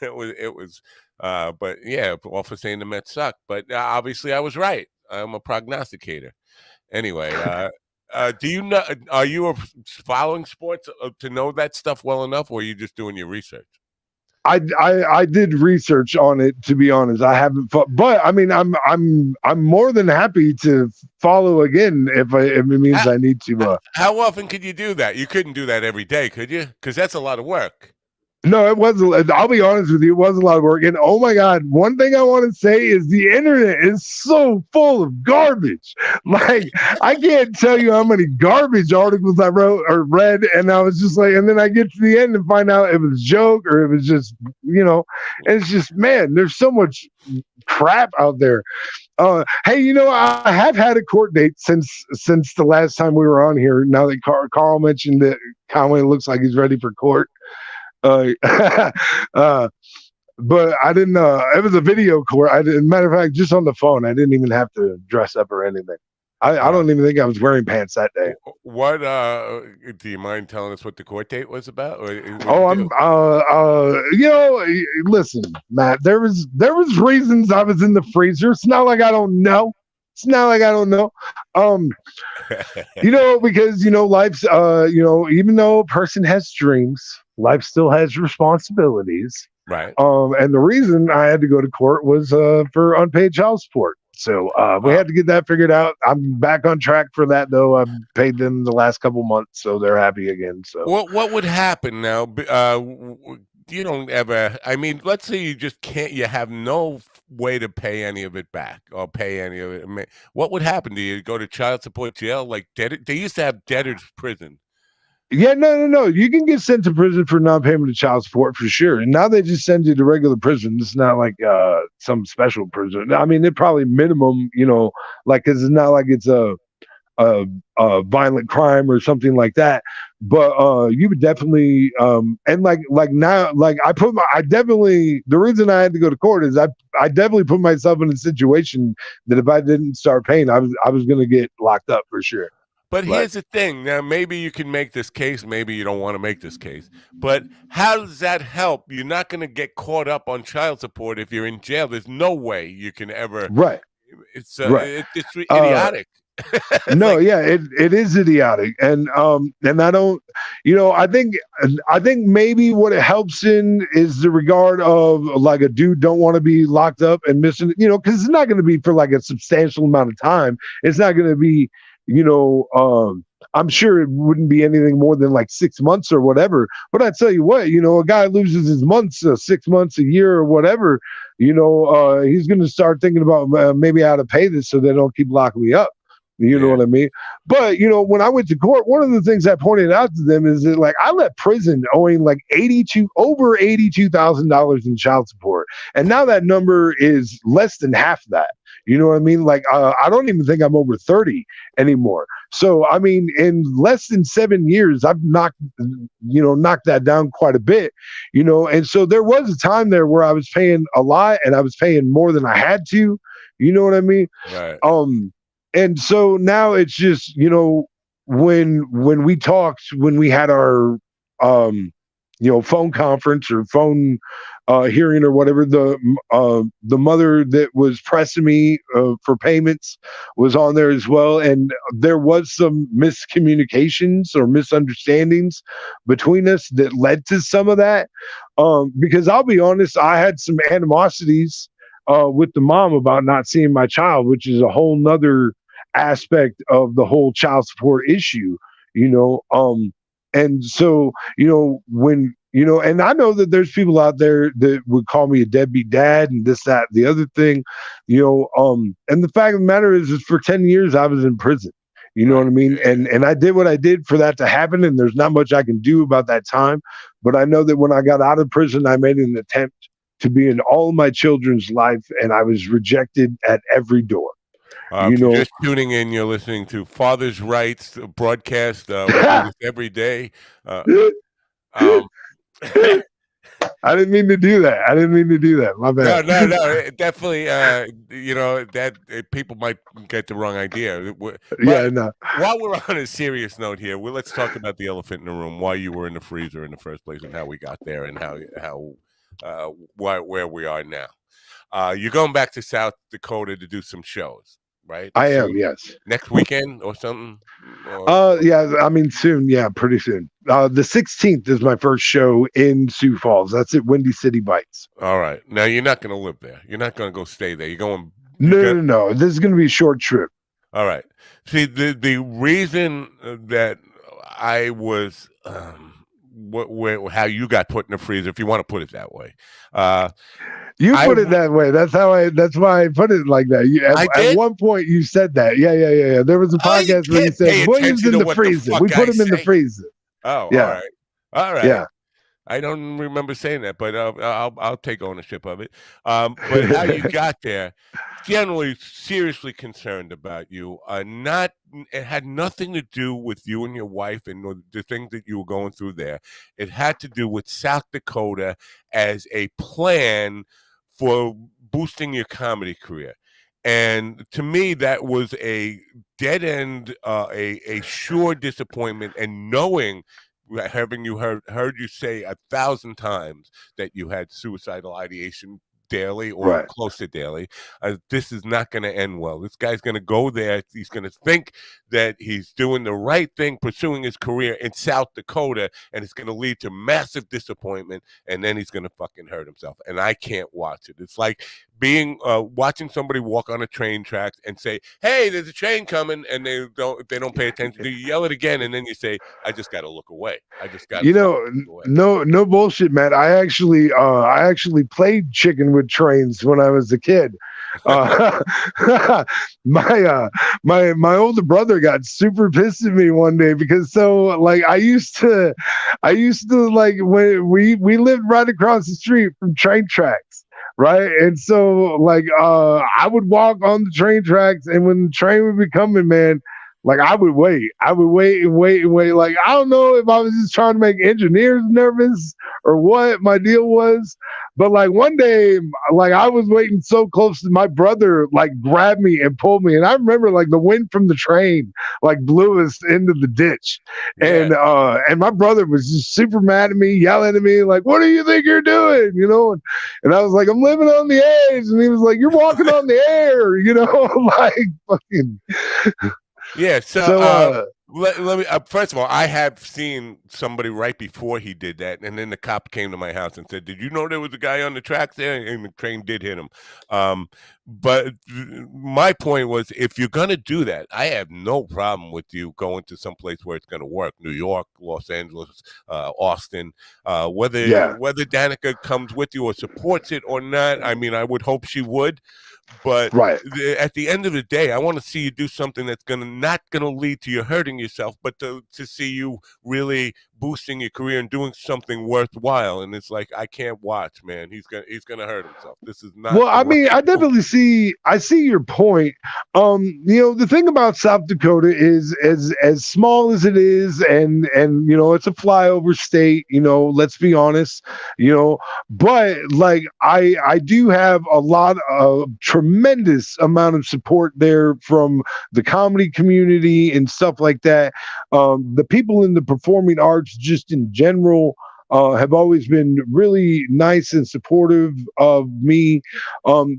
A: it was. But yeah, all for saying the Mets suck. But obviously, I was right. I'm a prognosticator. Anyway. Do you know? Are you following sports to know that stuff well enough, or are you just doing your research?
I: I did research on it, to be honest. I haven't, but I mean, I'm more than happy to follow again if it means I need to.
A: How often could you do that? You couldn't do that every day, could you? Because that's a lot of work.
I: No, it wasn't. I'll be honest with you, it was a lot of work. And oh my God, one thing I want to say is the internet is so full of garbage. Like, I can't tell you how many garbage articles I wrote or read. And I was just like, and then I get to the end and find out it was a joke or it was just, and it's just, man, there's so much crap out there. Hey, I have had a court date since the last time we were on here. Now that Carl mentioned that Conway looks like he's ready for court. But I didn't. It was a video court. Matter of fact, just on the phone. I didn't even have to dress up or anything. I don't even think I was wearing pants that day.
A: What? Do you mind telling us what the court date was about?
I: Listen, Matt. There was reasons I was in the freezer. It's not like I don't know. Because life's even though a person has dreams, life still has responsibilities.
A: Right.
I: And the reason I had to go to court was for unpaid child support. So we had to get that figured out. I'm back on track for that though. I've paid them the last couple months, so they're happy again. So
A: What would happen now? You don't ever. I mean, let's say you just can't. You have no way to pay any of it back or pay any of it. What would happen? Do you go to child support jail? Like they used to have debtors prison.
I: yeah, no. You can get sent to prison for non-payment of child support for sure. And now they just send you to regular prison. It's not like some special prison. I mean, it probably minimum, like because it's not like it's a violent crime or something like that. But you would definitely and like now, like I definitely, the reason I had to go to court is I definitely put myself in a situation that if I didn't start paying, I was gonna get locked up for sure.
A: But here's the thing. Now, maybe you can make this case. Maybe you don't want to make this case. But how does that help? You're not going to get caught up on child support if you're in jail. There's no way you can ever.
I: Right.
A: It's
I: Right.
A: it's idiotic.
I: No, yeah, it is idiotic, and I don't, I think maybe what it helps in is the regard of like a dude don't want to be locked up and missing, because it's not going to be for like a substantial amount of time. It's not going to be, I'm sure it wouldn't be anything more than like 6 months or whatever. But I tell you what, a guy loses his months, 6 months, a year, or whatever. He's going to start thinking about maybe how to pay this so they don't keep locking me up. You know what I mean? But, when I went to court, one of the things I pointed out to them is that, like, I left prison owing like over $82,000 in child support. And now that number is less than half that. You know what I mean? Like, I don't even think I'm over 30 anymore. So, I mean, in less than 7 years, I've knocked that down quite a bit, and so there was a time there where I was paying a lot and I was paying more than I had to, you know what I mean?
A: Right.
I: And so now it's just, when we talked, when we had our, phone conference or phone hearing or whatever, the mother that was pressing me for payments was on there as well. And there was some miscommunications or misunderstandings between us that led to some of that. Because I'll be honest, I had some animosities with the mom about not seeing my child, which is a whole nother aspect of the whole child support issue, and so, when, and I know that there's people out there that would call me a deadbeat dad and this, that, the other thing, and the fact of the matter is for 10 years I was in prison, you know what I mean? And I did what I did for that to happen. And there's not much I can do about that time. But I know that when I got out of prison, I made an attempt to be in all of my children's life, and I was rejected at every door.
A: If you're just tuning in, you're listening to Father's Rights broadcast. We do this every day.
I: I didn't mean to do that. My bad.
A: No. Definitely, that people might get the wrong idea.
I: No.
A: While we're on a serious note here, let's talk about the elephant in the room. Why you were in the freezer in the first place, and how we got there, and where we are now. You're going back to South Dakota to do some shows, right?
I: I am, yes.
A: Next weekend or something?
I: Yeah, I mean soon. Yeah, pretty soon. The 16th is my first show in Sioux Falls. That's at Windy City Bites.
A: All right. Now you're not going to live there. You're not going to go stay there. You're going.
I: No. This is going to be a short trip.
A: All right. See, the reason that I was how you got put in the freezer, if you want to put it that way.
I: You put it that way. That's why I put it like that. At one point you said that. Yeah. There was a podcast where you said William's in the freezer. We put him in the freezer.
A: Oh,
I: yeah.
A: All right.
I: Yeah.
A: I don't remember saying that, but I'll take ownership of it. But how you got there, generally seriously concerned about you. It had nothing to do with you and your wife and the things that you were going through there. It had to do with South Dakota as a plan for boosting your comedy career. And to me, that was a dead end, a sure disappointment. And knowing, having you heard you say 1,000 times that you had suicidal ideation, daily or
I: Right.
A: close to daily. This is not going to end well. This guy's going to go there. He's going to think that he's doing the right thing, pursuing his career in South Dakota, and it's going to lead to massive disappointment, and then he's going to fucking hurt himself. And I can't watch it. It's like being watching somebody walk on a train track and say, "Hey, there's a train coming," and they don't pay attention. You yell it again, and then you say, "I just got to look away. I just got to look away."
I: No bullshit, man. I actually played chicken with trains when I was a kid. My older brother got super pissed at me one day because like I used to like when we lived right across the street from train tracks. Right. And so like I would walk on the train tracks, and when the train would be coming, man, like I would wait and wait and wait. Like, I don't know if I was just trying to make engineers nervous or what my deal was. But like one day, like I was waiting so close to my brother, like grabbed me and pulled me. And I remember like the wind from the train like blew us into the ditch. And my brother was just super mad at me, yelling at me, like, "What do you think you're doing?" You know? And I was like, "I'm living on the edge." And he was like, "You're walking on the air," you know, like fucking.
A: Yeah, so let me first of all, I have seen somebody right before he did that, and then the cop came to my house and said, "Did you know there was a guy on the tracks there?" And the train did hit him. But my point was, if you're gonna do that, I have no problem with you going to some place where it's gonna work. New York, Los Angeles, Austin, whether Danica comes with you or supports it or not. I mean, I would hope she would. But at the end of the day, I want to see you do something that's not gonna lead to you hurting yourself, but to see you really boosting your career and doing something worthwhile. And it's like, I can't watch, man. He's gonna hurt himself. This is not.
I: Well, I mean, I definitely see your point. You know, the thing about South Dakota is as small as it is, and you know, it's a flyover state, you know, let's be honest, you know, but like I do have a lot of tremendous amount of support there from the comedy community and stuff like that. The people in the performing arts just in general have always been really nice and supportive of me.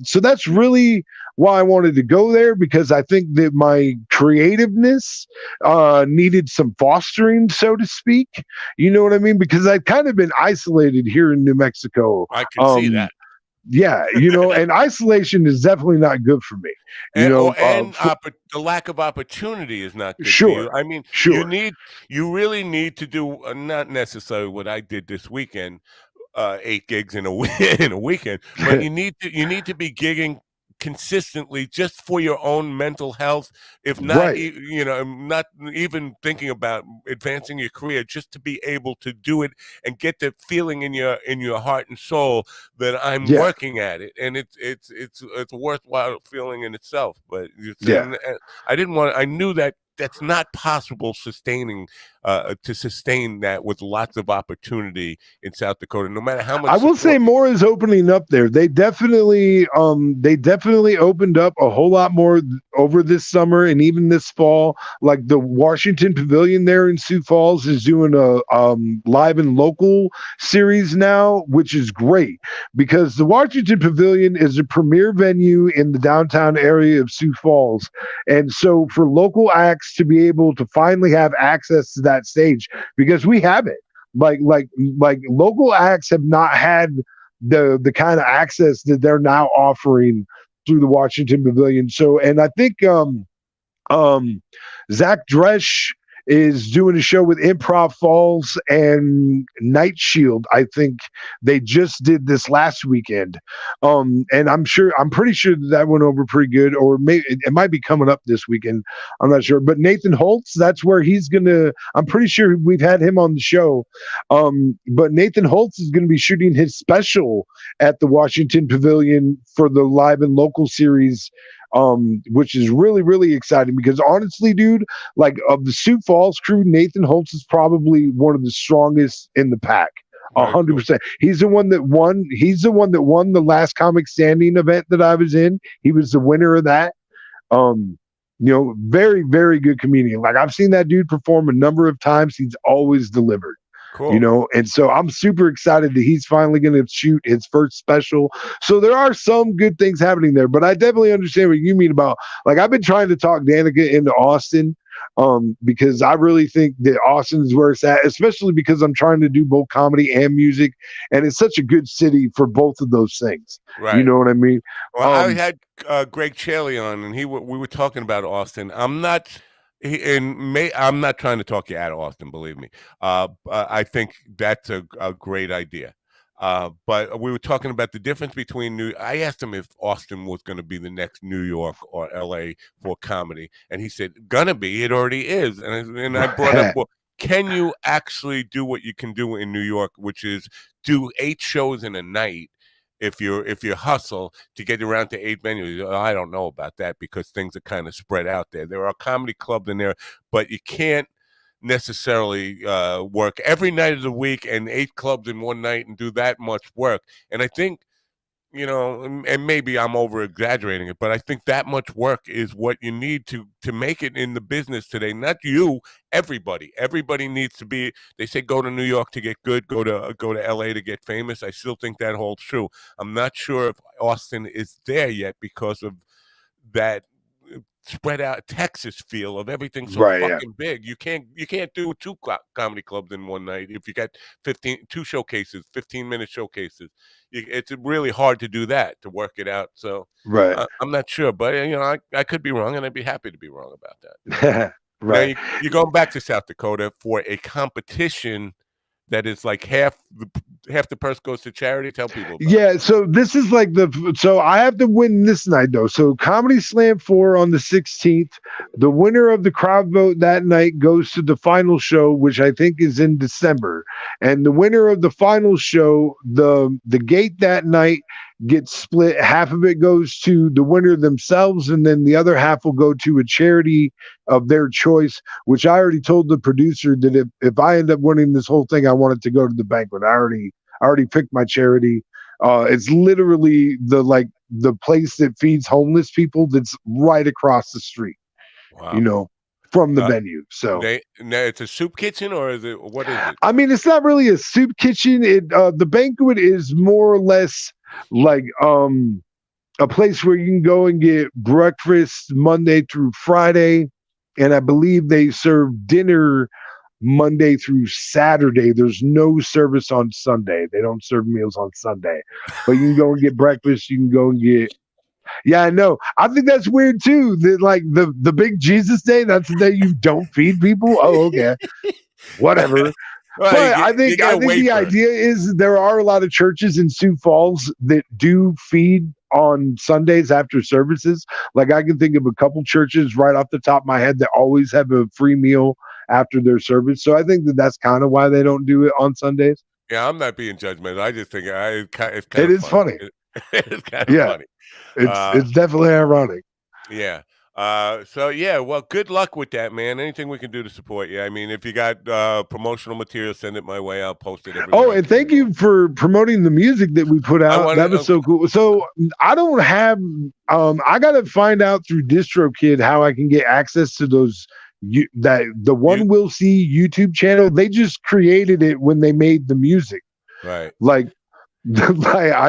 I: So that's really why I wanted to go there, because I think that my creativeness needed some fostering, so to speak. You know what I mean? Because I've kind of been isolated here in New Mexico.
A: I can see that.
I: Yeah, you know, and isolation is definitely not good for me. You know,
A: the lack of opportunity is not good
I: sure,
A: for you. I mean,
I: sure.
A: you really need to do not necessarily what I did this weekend, 8 gigs in a in a weekend, but you need to be gigging consistently just for your own mental health, if not you know, not even thinking about advancing your career, just to be able to do it and get the feeling in your heart and soul that I'm working at it, and it's a worthwhile feeling in itself. But I knew that that's not possible to sustain that with lots of opportunity in South Dakota, no matter how much.
I: I will say more is opening up there. They definitely opened up a whole lot more over this summer and even this fall. Like the Washington Pavilion there in Sioux Falls is doing a live and local series now, which is great because the Washington Pavilion is a premier venue in the downtown area of Sioux Falls. And so for local acts to be able to finally have access to that stage, because we have it, like local acts have not had the kind of access that they're now offering through the Washington Pavilion. So, and I think Zach Dresch is doing a show with Improv Falls and Night Shield. I think they just did this last weekend. And I'm pretty sure that went over pretty good, or maybe it might be coming up this weekend. I'm not sure, but Nathan Holtz, that's where I'm pretty sure we've had him on the show. But Nathan Holtz is going to be shooting his special at the Washington Pavilion for the live and local series, which is really, really exciting because honestly, dude, like of the Sioux Falls crew, Nathan Holtz is probably one of the strongest in the pack. 100%. He's the one that won. He's the one that won the last Comic Standing event that I was in. He was the winner of that. You know, very, very good comedian. Like I've seen that dude perform a number of times. He's always delivered.
A: Cool.
I: And so I'm super excited that he's finally going to shoot his first special. So there are some good things happening there, but I definitely understand what you mean about, like, I've been trying to talk Danica into Austin, because I really think that Austin is where it's at, especially because I'm trying to do both comedy and music, and it's such a good city for both of those things. You
A: Right.
I: know what I mean?
A: Well, I had Greg Chaley on, and we were talking about Austin. I'm not trying to talk you out of Austin. Believe me, I think that's a great idea. But we were talking about the difference between I asked him if Austin was going to be the next New York or L.A. for comedy, and he said, "Gonna be. It already is." And I brought up, well, can you actually do what you can do in New York, which is do 8 shows in a night? If you hustle to get around to 8 venues, I don't know about that because things are kind of spread out there. There are comedy clubs in there, but you can't necessarily work every night of the week and 8 clubs in one night and do that much work. And I think, and maybe I'm over exaggerating it, but I think that much work is what you need to make it in the business today. Not you, everybody. Everybody needs to be. They say go to New York to get good, go to LA to get famous. I still think that holds true. I'm not sure if Austin is there yet because of that spread out Texas feel of everything so
I: Right. Yeah.
A: fucking big. You can't do 2 comedy clubs in one night if you got 2 showcases, 15-minute showcases. It's really hard to do that, to work it out. So
I: Right.
A: I'm not sure, but I could be wrong, and I'd be happy to be wrong about that. Now
I: Right.
A: you're going back to South Dakota for a competition that is like half the purse goes to charity. Tell people about it.
I: Yeah, so this is like so I have to win this night though. So Comedy Slam 4 on the 16th. The winner of the crowd vote that night goes to the final show, which I think is in December. And the winner of the final show, the gate that night gets split. Half of it goes to the winner themselves, and then the other half will go to a charity of their choice, which I already told the producer that if I end up winning this whole thing, I want it to go to the banquet. I already picked my charity. It's literally the place that feeds homeless people that's right across the street,
A: Wow.
I: from the venue. So
A: Now it's a soup kitchen, or what is it?
I: I mean, it's not really a soup kitchen. The banquet is more or less like a place where you can go and get breakfast Monday through Friday, and I believe they serve dinner Monday through Saturday. There's no service on Sunday. They don't serve meals on Sunday, but you can go and get breakfast. You can go and get. Yeah, I know. I think that's weird too. That like the big Jesus day. That's the day you don't feed people. Oh, okay, whatever.
A: Well,
I: But I
A: you
I: think
A: get a
I: the
A: wafer.
I: idea is there are a lot of churches in Sioux Falls that do feed on Sundays after services. Like I can think of a couple churches right off the top of my head that always have a free meal after their service. So I think that's kind of why they don't do it on Sundays.
A: Yeah, I'm not being judgmental. I just think it's kind
I: It
A: of
I: is funny.
A: It's kind of
I: Yeah,
A: funny.
I: it's definitely ironic.
A: Yeah. So yeah, well, good luck with that, man. Anything we can do to support you. I mean, if you got promotional material, send it my way. I'll post it everywhere.
I: Oh, and thank you for promoting the music that we put out. That was so cool. So I don't have I gotta find out through DistroKid how I can get access to those the One Will See YouTube channel. They just created it when they made the music.
A: Right.
I: Like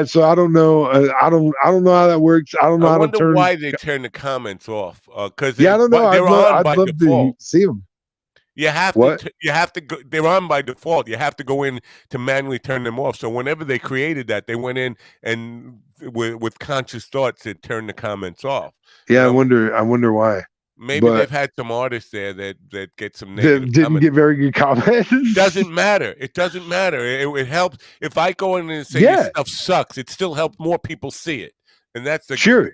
I: so I don't know. I don't know how that works. I don't know how to turn.
A: I wonder why they turn the comments off. Because
I: I don't know.
A: they're on by
I: I'd love
A: default.
I: to see them.
A: You have to go. They're on by default. You have to go in to manually turn them off. So whenever they created that, they went in and with conscious thoughts, it turned the comments off.
I: Yeah, I wonder why.
A: Maybe they've had some artists there that get some negative
I: didn't
A: comments.
I: get very good comments.
A: Doesn't matter. It doesn't matter. It helps if I go in and say this stuff sucks. It still helps more people see it, and that's the
I: sure.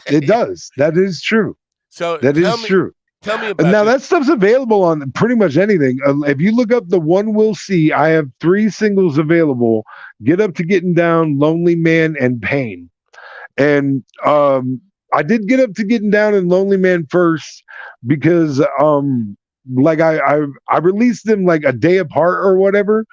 I: It does. That is true.
A: So
I: that is true.
A: Tell me about
I: now that stuff's available on pretty much anything. If you look up the One Will See, I have 3 singles available: Get Up to Getting Down, Lonely Man, and Pain. And I did Get Up to Getting Down and Lonely Man first because like I released them like a day apart or whatever.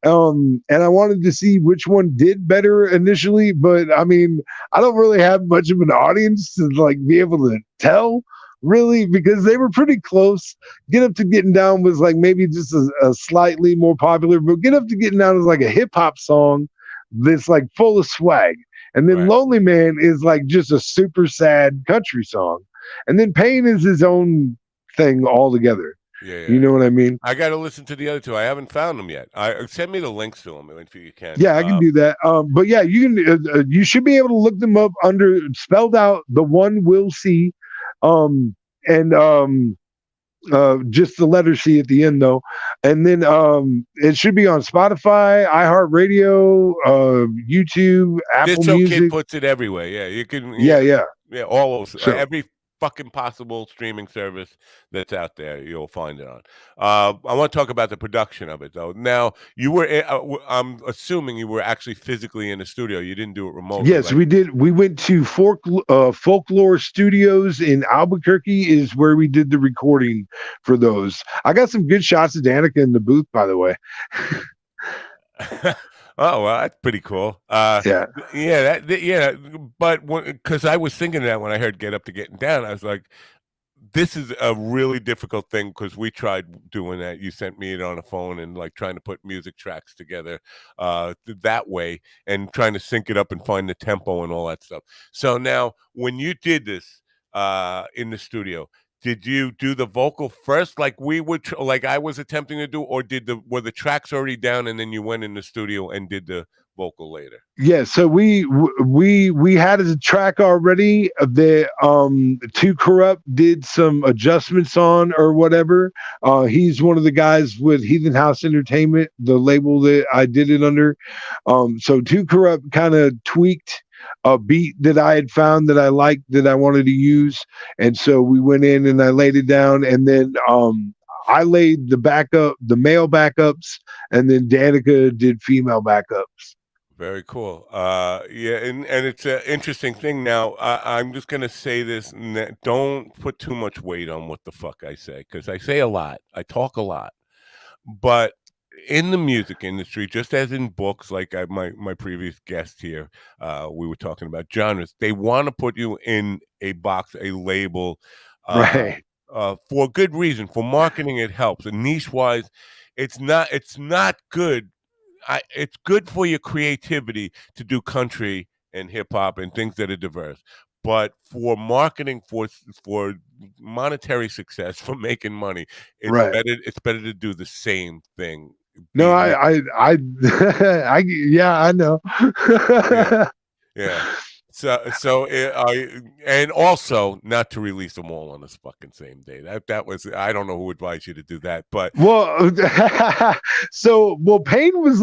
I: And I wanted to see which one did better initially, but I mean, I don't really have much of an audience to like be able to tell. really, because they were pretty close. Get Up to Getting Down was like maybe just a slightly more popular, but Get Up to Getting Down is like a hip hop song that's like full of swag. And then
A: Right.
I: Lonely Man is like just a super sad country song. And then Pain is his own thing altogether.
A: Yeah.
I: You know what I mean?
A: I got to listen to the other two. I haven't found them yet. Send me the links to them if you can.
I: Yeah, I can do that. But yeah, you can. You should be able to look them up under spelled out. The one will see, and just the letter C at the end though, and then it should be on Spotify, iHeartRadio, YouTube, Apple
A: DistroKid
I: Music.
A: puts it everywhere. Yeah, you can.
I: Yeah.
A: All those.
I: So-
A: Every fucking possible streaming service that's out there, you'll find it on. I want to talk about the production of it though. Now, you were. I'm assuming you were actually physically in the studio. You didn't do it remotely.
I: Yes, we did. We went to Folklore Studios in Albuquerque, is where we did the recording for those. I got some good shots of Danica in the booth, by the way.
A: Oh well, that's pretty cool.
I: Yeah.
A: But because I was thinking that when I heard "Get Up to Getting Down," I was like, "This is a really difficult thing." Because we tried doing that. You sent me it on a phone and like trying to put music tracks together that way and trying to sync it up and find the tempo and all that stuff. So now, when you did this in the studio, did you do the vocal first, like we would, like I was attempting to do, or were the tracks already down and then you went in the studio and did the vocal later?
I: Yeah, so we had a track already that Too Corrupt did some adjustments on or whatever. He's one of the guys with Heathen House Entertainment, the label that I did it under. So Too Corrupt kind of tweaked a beat that I had found that I liked, that I wanted to use, and so we went in and I laid it down, and then I laid the male backups, and then Danica did female backups.
A: Very cool. Yeah, and it's an interesting thing. Now, I'm just gonna say this: don't put too much weight on what the fuck I say, because I say a lot, I talk a lot, but in the music industry, just as in books, like my previous guest here, we were talking about genres. They want to put you in a box, a label,
I: Right.
A: for good reason. For marketing, it helps. And niche wise, it's not good. It's good for your creativity to do country and hip hop and things that are diverse. But for marketing, for monetary success, for making money,
I: Right.
A: it's better to do the same thing.
I: No, I yeah, I know.
A: Yeah. So and also not to release them all on this fucking same day. That was, I don't know who advised you to do that, but
I: Well, Pain was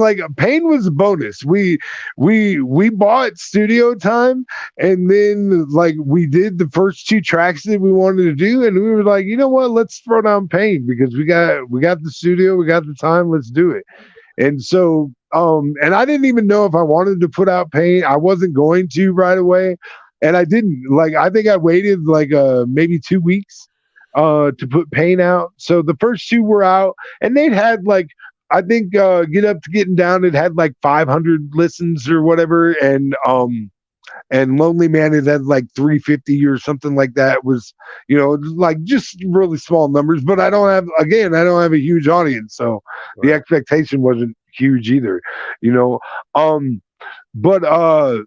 I: a bonus. We bought studio time, and then like we did the first two tracks that we wanted to do, and we were like, you know what, let's throw down Pain because we got the studio, we got the time, let's do it. And so and I didn't even know if I wanted to put out Pain. I wasn't going to right away, and I didn't. Like, I think I waited like maybe 2 weeks to put Pain out. So the first two were out, and they'd had like, I think Get Up to Getting Down, it had like 500 listens or whatever, and Lonely Man, it had like 350 or something like that. It was, you know, like just really small numbers, but I don't have a huge audience, so
A: right.
I: The expectation wasn't huge either, you know. But I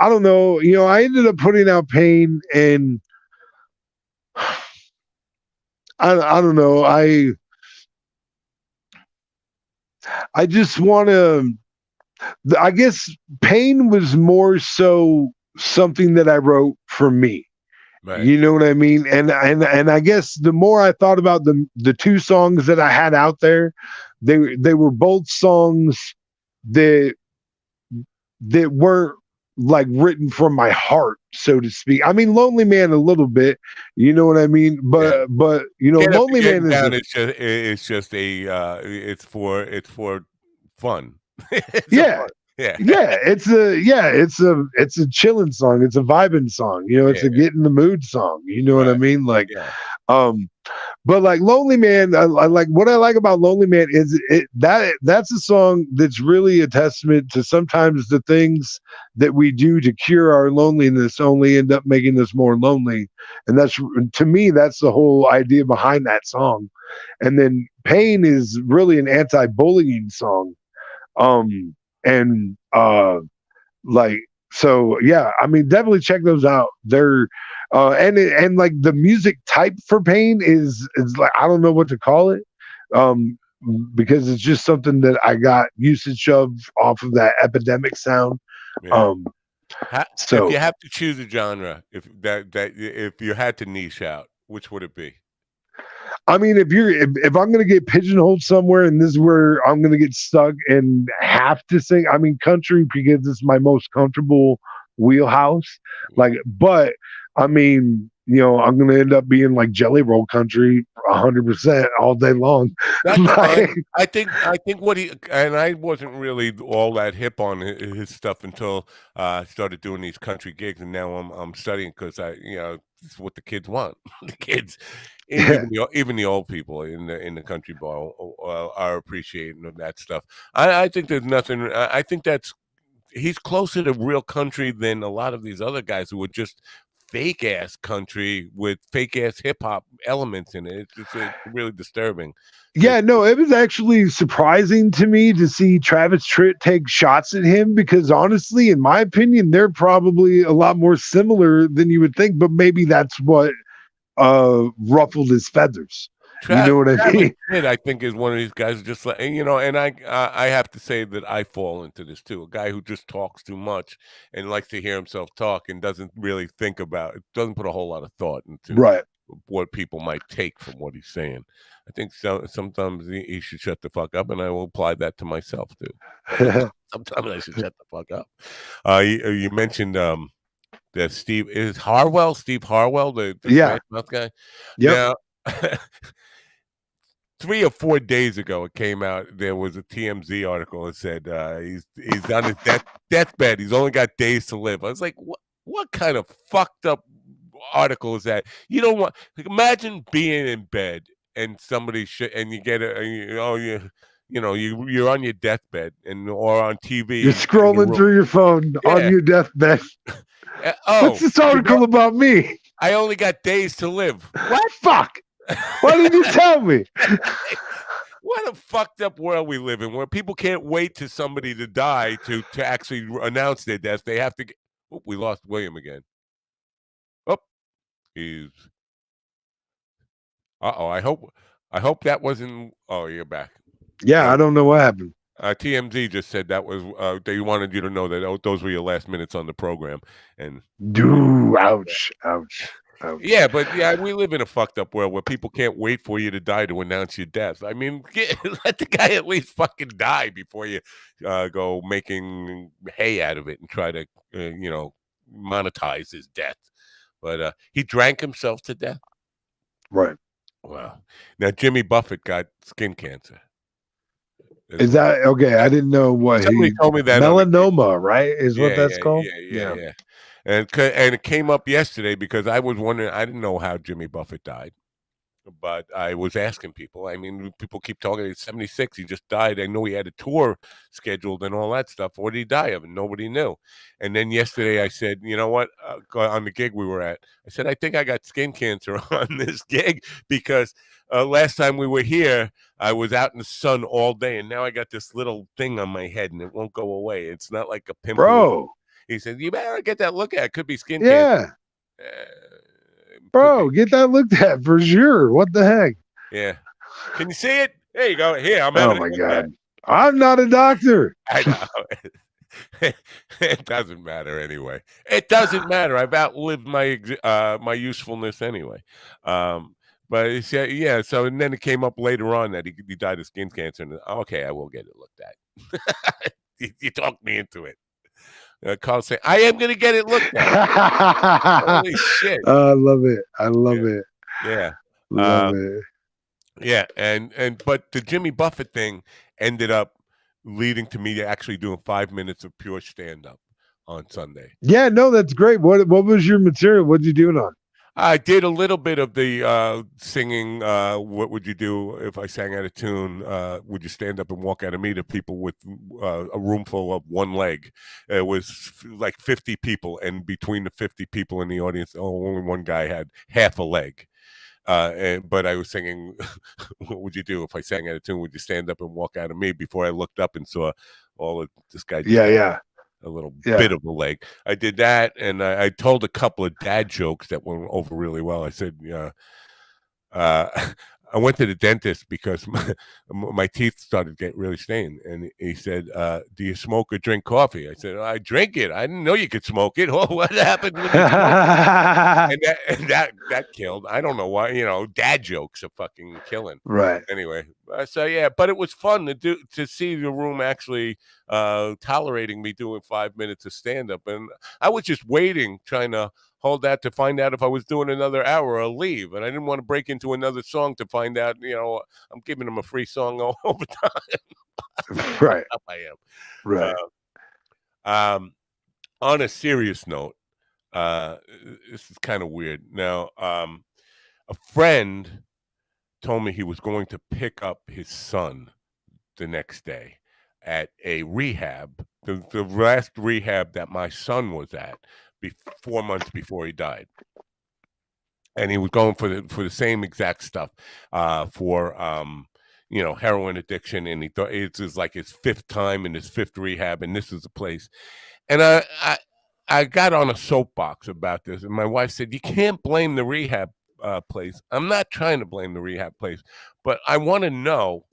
I: don't know, you know, I ended up putting out Pain, and I don't know, I just want to, I guess Pain was more so something that I wrote for me.
A: Right.
I: You know what I mean? And I guess the more I thought about the two songs that I had out there, they were both songs that weren't like written from my heart, so to speak. I mean, Lonely Man a little bit, you know what I mean? But you know, Lonely Man
A: it's just a it's for fun.
I: Yeah. It's a chilling song. It's a vibing song. You know, it's a get in the mood song. You know what I mean? Like, But like Lonely Man, I like what I like about Lonely Man is that's a song that's really a testament to sometimes the things that we do to cure our loneliness only end up making us more lonely. And that's, to me, that's the whole idea behind that song. And then Pain is really an anti-bullying song. And like, so yeah, I mean, definitely check those out. They're and like the music type for Pain is like, I don't know what to call it, um because it's just something that I got usage of off of that Epidemic sound.
A: Yeah.
I: um
A: If
I: so
A: you have to choose a genre, if you had to niche out, which would it be?
I: I mean, if I'm gonna get pigeonholed somewhere and this is where I'm gonna get stuck and have to sing, I mean country, because it's my most comfortable wheelhouse. Like, but I mean, I'm gonna end up being like Jelly Roll country 100% all day long.
A: That's fine.
I: Like,
A: I think what he and I wasn't really all that hip on his stuff until I started doing these country gigs, and now I'm studying because it's what the kids want. The kids,
I: yeah,
A: even the old people in the country bar are appreciating of that stuff. I think there's nothing. I think that's he's closer to real country than a lot of these other guys who are just fake ass country with fake ass hip hop elements in it. It's really disturbing.
I: yeah, no, it was actually surprising to me to see Travis Tritt take shots at him, because honestly, in my opinion, they're probably a lot more similar than you would think, but maybe that's what ruffled his feathers. You know what I
A: Travis
I: mean?
A: Tritt, I think, is one of these guys who just like and I have to say that I fall into this too. A guy who just talks too much and likes to hear himself talk and doesn't really think about it, doesn't put a whole lot of thought into
I: Right.
A: what people might take from what he's saying. I think sometimes he should shut the fuck up, and I will apply that to myself too. Sometimes I should shut the fuck up. You mentioned that Steve Harwell, the
I: Yeah.
A: Smash Mouth guy.
I: Yep.
A: Now, 3 or 4 days ago, it came out. There was a TMZ article that said he's on his deathbed. He's only got days to live. I was like, what kind of fucked up article is that? You don't want. Like, imagine being in bed and somebody and you get you're on your deathbed or on TV
I: You're
A: in your
I: scrolling
A: room.
I: through your phone on
A: Yeah.
I: your deathbed.
A: Oh,
I: What's this article about me?
A: I only got days to live. What?
I: Fuck. Why didn't you tell me?
A: What a fucked up world we live in, where people can't wait to somebody to die to actually announce their death. They have to get. Oh, we lost William again. Oh, he's. Uh-oh. I hope that wasn't. Oh, you're back.
I: Yeah, I don't know what happened.
A: TMZ just said that was. They wanted you to know that those were your last minutes on the program, and.
I: Dude, ouch, ouch, ouch.
A: Yeah, but we live in a fucked up world where people can't wait for you to die to announce your death. I mean, let the guy at least fucking die before you go making hay out of it and try to, monetize his death. But he drank himself to death.
I: Right.
A: Wow. Now Jimmy Buffett got skin cancer.
I: Is that okay? I didn't know what
A: Somebody told me that
I: melanoma, right? Is what that's called?
A: Yeah. And it came up yesterday because I was wondering. I didn't know how Jimmy Buffett died, but I was asking people. I mean, people keep talking. He's 76. He just died. I know he had a tour scheduled and all that stuff. What did he die of? And nobody knew. And then yesterday I said, you know what? On the gig we were at, I said, I think I got skin cancer on this gig because last time we were here, I was out in the sun all day, and now I got this little thing on my head, and it won't go away. It's not like a pimple.
I: Bro.
A: He said, you better get that look at. It could be skin
I: cancer. Yeah. Bro, get that looked at for sure. What the heck?
A: Yeah. Can you see it? There you go. Here, I'm
I: Oh my God. I'm not a doctor.
A: I know. It doesn't matter anyway. It doesn't matter. I've outlived my my usefulness anyway. But it's, yeah. So and then it came up later on that he died of skin cancer. And okay, I will get it looked at. You talked me into it. Carl saying, "I am going to get it looked at." Holy shit!
I: I love it. I love it.
A: Yeah,
I: love it.
A: Yeah, and but the Jimmy Buffett thing ended up leading to me actually doing 5 minutes of pure stand up on Sunday.
I: Yeah, no, that's great. What was your material? What did you do it on?
A: I did a little bit of the singing. What would you do if I sang out of tune? Would you stand up and walk out of me to people with a room full of one leg? It was like 50 people, and between the 50 people in the audience, only one guy had half a leg. But I was singing, what would you do if I sang out of tune? Would you stand up and walk out of me? Before I looked up and saw this guy just
I: Yeah,
A: had
I: yeah,
A: a little
I: yeah.
A: bit of a leg. I did that, and I told a couple of dad jokes that went over really well. I said, uh, I went to the dentist because my teeth started getting really stained, and he said, "Do you smoke or drink coffee?" I said, "I drink it. I didn't know you could smoke it. Oh, what happens when you smoke it?" And that killed. I don't know why. Dad jokes are fucking killing.
I: Right.
A: Anyway, so yeah, but it was fun to see the room actually tolerating me doing 5 minutes of stand up, and I was just waiting, trying to hold that to find out if I was doing another hour or leave, and I didn't want to break into another song to find out. I'm giving them a free song over time. How
I: Right.
A: fucked up I am.
I: Right.
A: Um, on a serious note, uh, this is kind of weird. Now, a friend told me he was going to pick up his son the next day at a rehab, the last rehab that my son was at 4 months before he died. And he was going for the same exact stuff, for heroin addiction, and he thought it was like his fifth time in his fifth rehab, and this is the place. And I got on a soapbox about this, and my wife said, "You can't blame the rehab place." I'm not trying to blame the rehab place, but I want to know,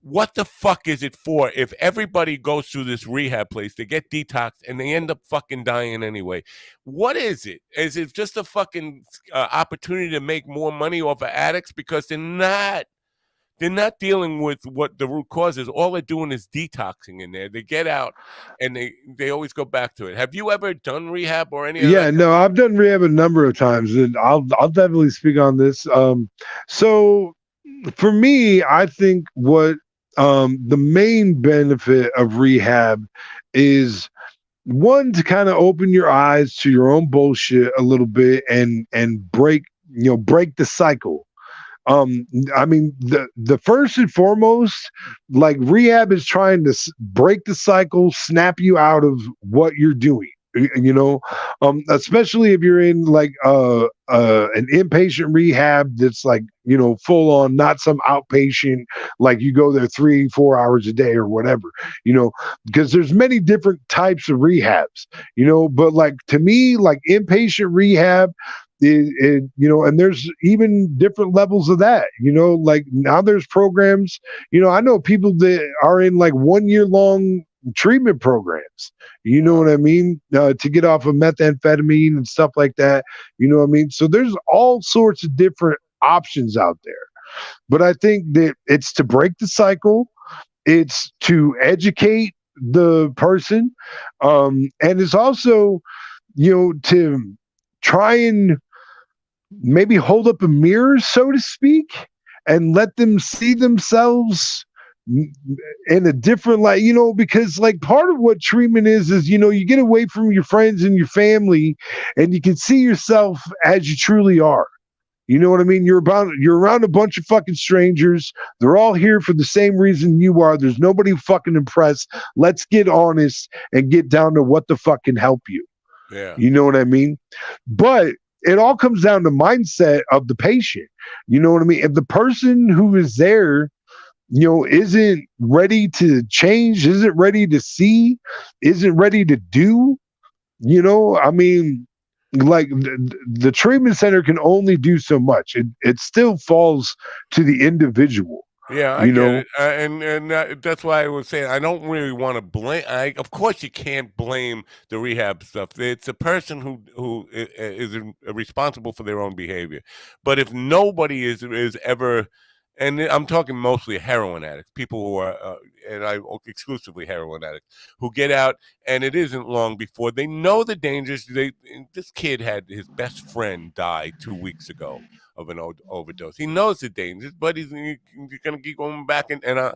A: what the fuck is it for? If everybody goes through this rehab place, they get detoxed and they end up fucking dying anyway. What is it? Is it just a fucking opportunity to make more money off of addicts? Because they're not dealing with what the root cause is. All they're doing is detoxing in there. They get out and they always go back to it. Have you ever done rehab or any of that?
I: Yeah, no, I've done rehab a number of times, and I'll definitely speak on this. So for me, I think what the main benefit of rehab is, one, to kind of open your eyes to your own bullshit a little bit and break the cycle. I mean, the first and foremost, like, rehab is trying to break the cycle, snap you out of what you're doing. Especially if you're in like an inpatient rehab that's like, full on, not some outpatient, like you go there 3-4 hours a day or whatever, because there's many different types of rehabs, but like, to me, like, inpatient rehab, and there's even different levels of that, like, now there's programs, I know people that are in like 1 year long treatment programs, what I mean, to get off of methamphetamine and stuff like that, what I mean. So there's all sorts of different options out there, but I think that it's to break the cycle, it's to educate the person, and it's also, to try and maybe hold up a mirror, so to speak, and let them see themselves in a different light, because, like, part of what treatment is, you get away from your friends and your family, and you can see yourself as you truly are. You know what I mean? You're around a bunch of fucking strangers. They're all here for the same reason you are. There's nobody fucking impressed. Let's get honest and get down to what the fuck can help you.
A: Yeah.
I: You know what I mean? But it all comes down to mindset of the patient. You know what I mean? If the person who is there, isn't ready to change, isn't ready to see, isn't ready to do, I mean, like, the treatment center can only do so much. It still falls to the individual.
A: Yeah, I get it, and that's why I was saying I don't really want to blame. Of course, you can't blame the rehab stuff. It's a person who is responsible for their own behavior. But if nobody is ever, and I'm talking mostly heroin addicts, people who are, and I exclusively heroin addicts, who get out, and it isn't long before they know the dangers. This kid had his best friend die 2 weeks ago of an overdose. He knows the dangers, but he's going to keep going back, and I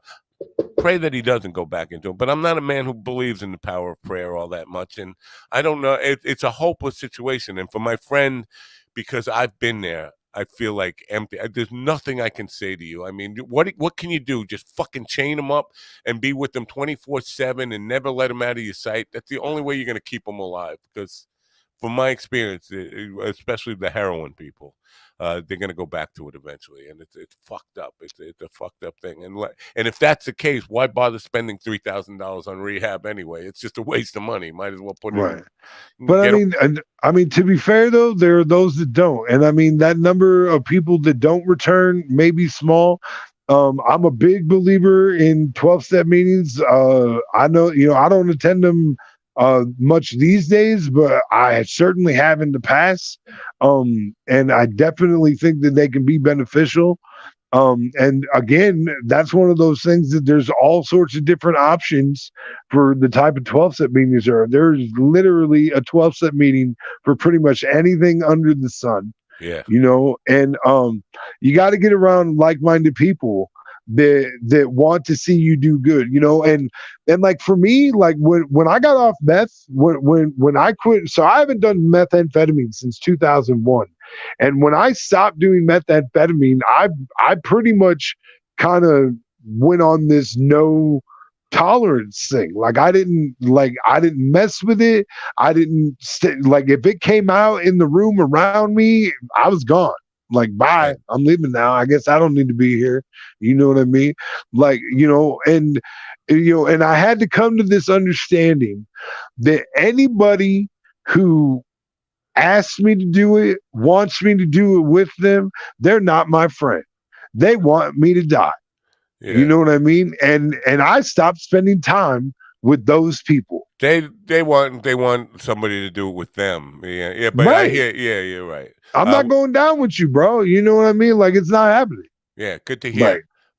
A: pray that he doesn't go back into it. But I'm not a man who believes in the power of prayer all that much, and I don't know. It's a hopeless situation, and for my friend, because I've been there. I feel like empty. There's nothing I can say to you. I mean, what can you do? Just fucking chain them up and be with them 24/7 and never let them out of your sight. That's the only way you're going to keep them alive. Because from my experience, especially the heroin people, they're going to go back to it eventually, and it's fucked up. It's a fucked up thing. And if that's the case, why bother spending $3,000 on rehab anyway? It's just a waste of money. Might as well put it
I: Right.
A: in.
I: But I mean, to be fair though, there are those that don't, and I mean that number of people that don't return may be small. I'm a big believer in 12-step meetings. I know, I don't attend them much these days, but I certainly have in the past. And I definitely think that they can be beneficial. And again, that's one of those things that there's all sorts of different options for the type of 12-step meetings there are. There's literally a 12-step meeting for pretty much anything under the sun.
A: Yeah.
I: And you got to get around like-minded people that want to see you do good, and like for me, like when I got off meth, when I quit, so I haven't done methamphetamine since 2001. And when I stopped doing methamphetamine, I pretty much kind of went on this no tolerance thing. Like I didn't mess with it. I didn't like if it came out in the room around me, I was gone. Like, bye, I'm leaving now. I guess I don't need to be here. You know what I mean? Like, and I had to come to this understanding that anybody who asks me to do it, wants me to do it with them, they're not my friend. They want me to die. Yeah. You know what I mean? And I stopped spending time with those people.
A: They want somebody to do it with them. Yeah, but right. I hear, you're right.
I: I'm not going down with you, bro. You know what I mean? Like, it's not happening.
A: Yeah, good to hear.